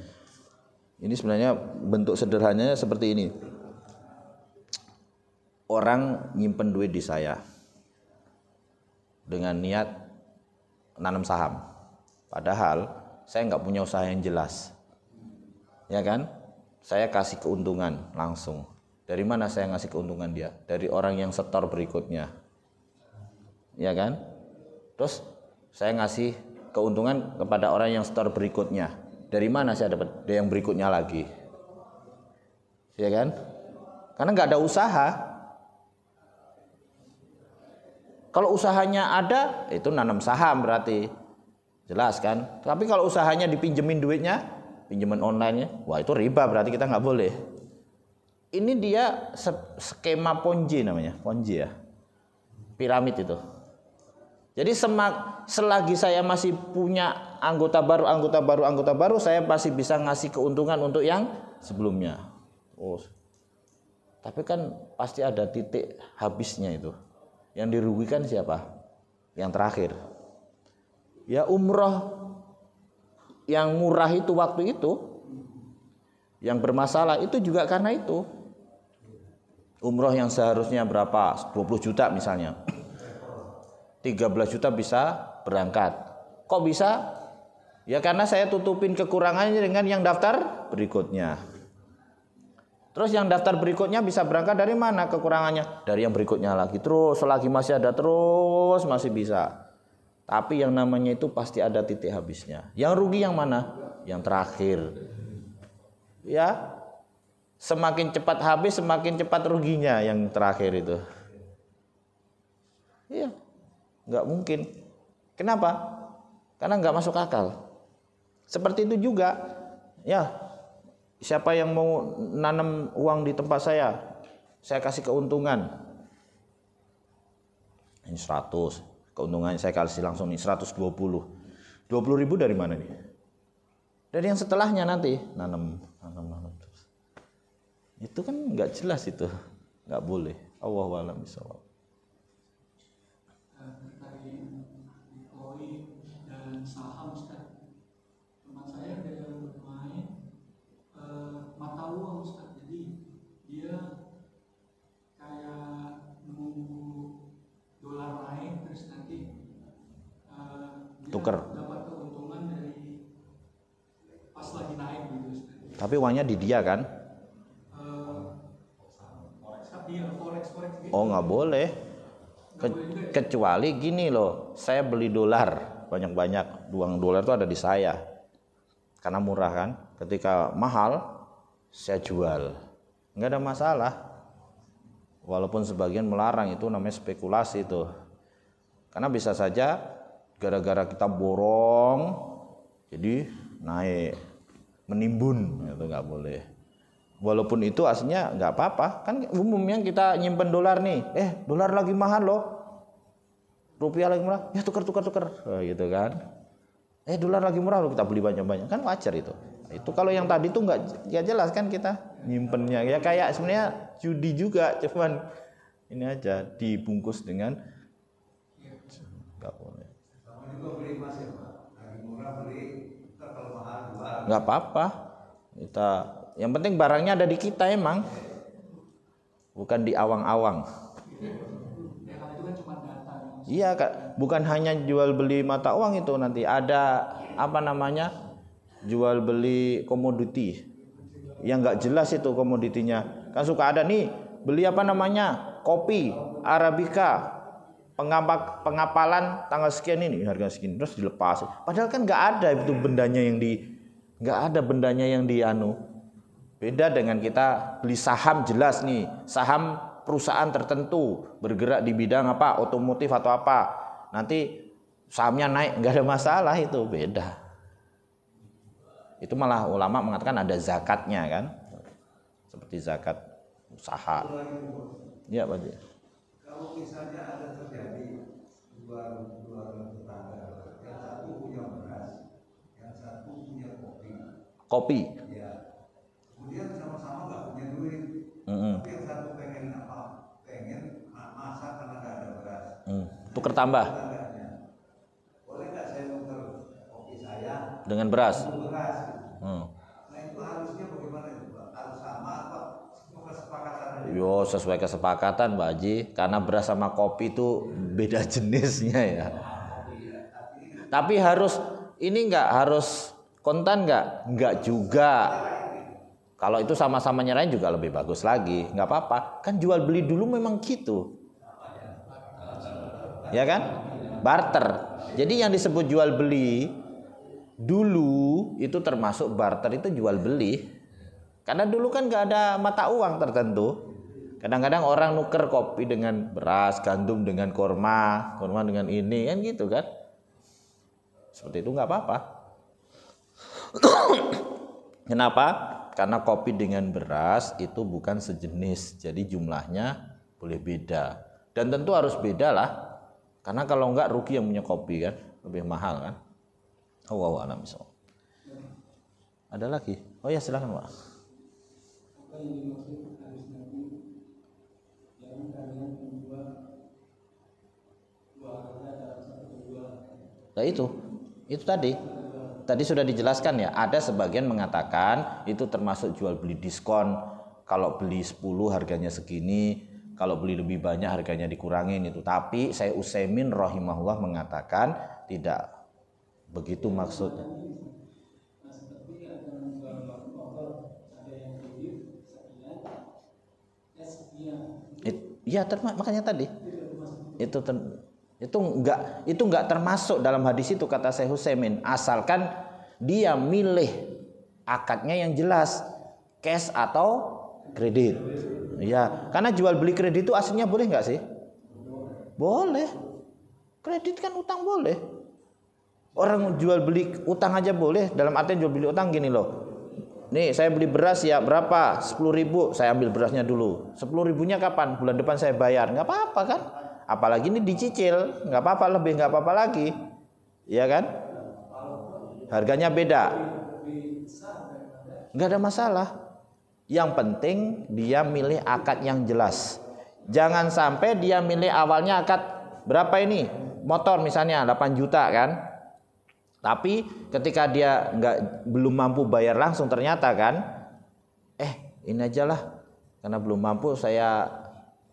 Ini sebenarnya bentuk sederhananya seperti ini. Orang nyimpen duit di saya dengan niat nanam saham. Padahal saya nggak punya usaha yang jelas. Ya kan? Saya kasih keuntungan langsung. Dari mana saya ngasih keuntungan dia? Dari orang yang setor berikutnya. Ya kan? Terus saya ngasih keuntungan kepada orang yang setor berikutnya. Dari mana saya dapat yang berikutnya lagi? Ya kan? Karena nggak ada usaha. Kalau usahanya ada, itu nanam saham berarti. Jelas kan? Tapi kalau usahanya dipinjemin duitnya, pinjaman online-nya, wah itu riba berarti kita nggak boleh. Ini dia skema Ponzi namanya, Ponzi ya. Piramid itu. Jadi selagi saya masih punya anggota baru, saya pasti bisa ngasih keuntungan untuk yang sebelumnya. Oh. Tapi kan pasti ada titik habisnya itu. Yang dirugikan siapa? Yang terakhir. Ya umroh yang murah itu waktu itu, yang bermasalah itu juga karena itu. Umroh yang seharusnya berapa? 20 juta misalnya. 13 juta bisa berangkat. Kok bisa? Ya karena saya tutupin kekurangannya dengan yang daftar berikutnya. Terus yang daftar berikutnya bisa berangkat dari mana kekurangannya? Dari yang berikutnya lagi. Terus selagi masih ada terus masih bisa. Tapi yang namanya itu pasti ada titik habisnya. Yang rugi yang mana? Yang terakhir. Ya. Semakin cepat habis semakin cepat ruginya yang terakhir itu. Iya. Enggak mungkin. Kenapa? Karena enggak masuk akal. Seperti itu juga, ya siapa yang mau nanam uang di tempat saya kasih keuntungan. Ini 100, keuntungannya saya kasih langsung nih 120. 20.000 dari mana nih? Dari yang setelahnya nanti nanam terus. Itu kan nggak jelas itu, nggak boleh. Allahu a'lam bishawab. Dan saham Ustaz. Teman saya ada bermain mata uang Ustaz. Jadi dia kayak menunggu dolar naik terus nanti tuker. Dapat keuntungan dari pas lagi naik gitu Ustaz. Tapi uangnya di dia kan? Forex gitu. Oh nggak boleh. Kecuali gini loh, saya beli dolar banyak-banyak, uang dolar itu ada di saya karena murah kan. Ketika mahal saya jual, nggak ada masalah. Walaupun sebagian melarang, itu namanya spekulasi itu. Karena bisa saja gara-gara kita borong jadi naik, menimbun, itu nggak boleh. Walaupun itu aslinya nggak apa-apa, kan umumnya kita nyimpen dolar nih, dolar lagi mahal loh, rupiah lagi murah, ya tukar, gitu kan. Dolar lagi murah loh, kita beli banyak-banyak, kan wajar itu. Itu kalau yang tadi tuh nggak jelas kan kita nyimpennya, ya kayak sebenarnya judi juga, cuman ini aja dibungkus dengan nggak boleh. Sama juga beli emas ya Pak, lagi murah beli, kalau mahal jual. Nggak apa-apa, kita yang penting barangnya ada di kita emang, bukan di awang-awang. Ya kalau itu kan cuma data. Iya Kak, bukan hanya jual beli mata uang itu, nanti ada apa namanya jual beli komoditi yang nggak jelas itu komoditinya. Kan suka ada nih beli apa namanya kopi Arabica pengapalan tanggal sekian ini harga segini terus dilepas. Padahal kan nggak ada itu bendanya yang Beda dengan kita beli saham, jelas nih saham perusahaan tertentu bergerak di bidang apa, otomotif atau apa, nanti sahamnya naik nggak ada masalah, itu beda. Itu malah ulama mengatakan ada zakatnya kan, seperti zakat usaha. Ya Pak. Kalau misalnya ada terjadi dua tetangga, yang satu punya beras, yang satu punya kopi. Ya. Kemudian sama-sama nggak punya duit, tapi yang satu pengen masak karena nggak ada beras. Tuker tambah. Boleh nggak saya tuker kopi saya dengan beras? Nah itu harusnya bagaimana itu Pak? Harus sama apa? Kesepakatan? Yo sesuai kesepakatan Pak Haji, karena beras sama kopi itu beda jenisnya ya. Tapi harus ini nggak harus kontan nggak juga. Kalau itu sama-sama nyerahin juga lebih bagus lagi, nggak apa-apa. Kan jual beli dulu memang gitu, ya kan? Barter. Jadi yang disebut jual beli dulu itu termasuk barter, itu jual beli. Karena dulu kan nggak ada mata uang tertentu. Kadang-kadang orang nuker kopi dengan beras, gandum dengan kurma dengan ini kan gitu kan. Seperti itu nggak apa-apa. Kenapa? Karena kopi dengan beras itu bukan sejenis, jadi jumlahnya boleh beda. Dan tentu harus beda lah, karena kalau enggak rugi yang punya kopi kan, lebih mahal kan. Allahu a'lam bishawab. Ada lagi? Oh ya silakan Pak. Apa yang dimaksud hadis Nabi yang kalian menjual dua harga dalam satu penjualan? Nah itu tadi sudah dijelaskan ya. Ada sebagian mengatakan itu termasuk jual beli diskon. kalau beli 10 harganya segini, kalau beli lebih banyak harganya dikurangin itu. Tapi Syekh Utsaimin rahimahullah mengatakan tidak begitu maksudnya. Iya, makanya tadi itu enggak termasuk dalam hadis itu kata Syekh Utsaimin, asalkan dia milih akadnya yang jelas, cash atau kredit. Ya, karena jual beli kredit itu aslinya boleh nggak sih? Boleh. Kredit kan utang boleh. Orang jual beli utang aja boleh. Dalam artian jual beli utang gini loh. Nih saya beli beras ya berapa? 10.000. Saya ambil berasnya dulu. 10.000-nya kapan? Bulan depan saya bayar. Nggak apa-apa kan? Apalagi ini dicicil. Nggak apa-apa, lebih nggak apa-apa lagi. Iya kan? Harganya beda. Nggak ada masalah. Yang penting dia milih akad yang jelas. Jangan sampai dia milih awalnya akad berapa ini? Motor misalnya 8 juta kan. Tapi ketika dia belum mampu bayar langsung ternyata kan, ini aja lah. Karena belum mampu saya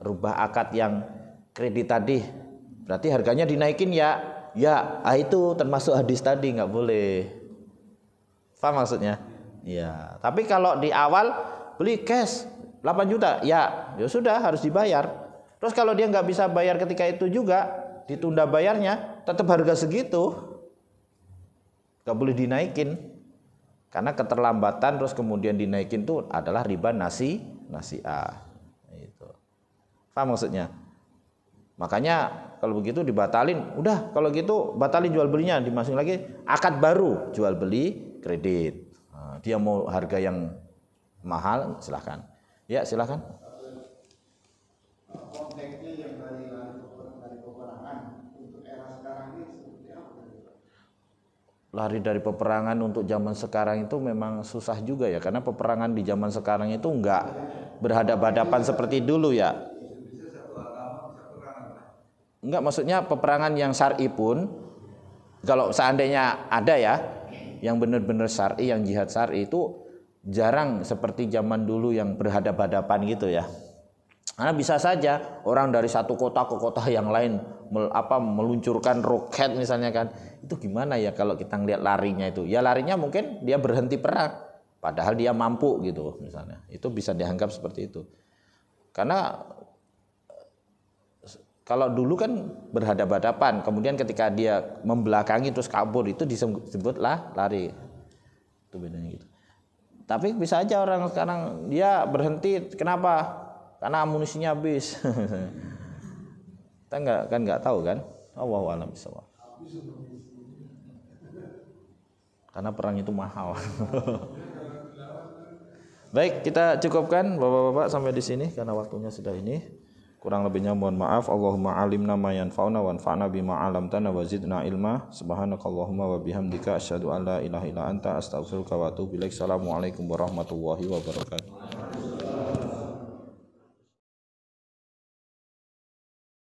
rubah akad yang kredit tadi. Berarti harganya dinaikin ya. Ya, itu termasuk hadis tadi, nggak boleh. Paham maksudnya? Ya. Tapi kalau di awal beli cash 8 juta, ya sudah harus dibayar. Terus kalau dia nggak bisa bayar ketika itu juga, ditunda bayarnya, tetap harga segitu, nggak boleh dinaikin. Karena keterlambatan terus kemudian dinaikin itu adalah riba nasi'ah. Itu. Paham maksudnya? Makanya kalau begitu dibatalin, udah kalau gitu batalin jual belinya, dimasukin lagi akad baru jual beli kredit. Nah, dia mau harga yang mahal silahkan. Ya silahkan. Konteksnya yang dari peperangan untuk era sekarang ini seperti apa? Lari dari peperangan untuk zaman sekarang itu memang susah juga ya, karena peperangan di zaman sekarang itu enggak berhadapan-hadapan seperti dulu ya. Enggak, maksudnya peperangan yang syar'i pun kalau seandainya ada ya yang benar-benar syar'i, yang jihad syar'i itu jarang seperti zaman dulu yang berhadapan-hadapan gitu ya. Karena bisa saja orang dari satu kota ke kota yang lain meluncurkan roket misalnya kan. Itu gimana ya kalau kita ngelihat larinya itu? Ya larinya mungkin dia berhenti perang padahal dia mampu gitu misalnya. Itu bisa dianggap seperti itu. Karena kalau dulu kan berhadapan-hadapan, kemudian ketika dia membelakangi terus kabur itu disebutlah lari. Itu bedanya gitu. Tapi bisa aja orang sekarang dia berhenti, kenapa? Karena amunisinya habis. Kita nggak tahu kan? Wallahu a'lam bishawab. Karena perang itu mahal. Baik, kita cukupkan Bapak-bapak sampai di sini karena waktunya sudah ini. Kurang lebihnya mohon maaf. Allahumma alimna ma yanfa'una wanfa'na bima 'allamtana wa zidna ilma. Subhanakallahumma wa bihamdika asyhadu an la ilaha illa anta astaghfiruka wa atubu ilaik. Assalamualaikum warahmatullahi wabarakatuh.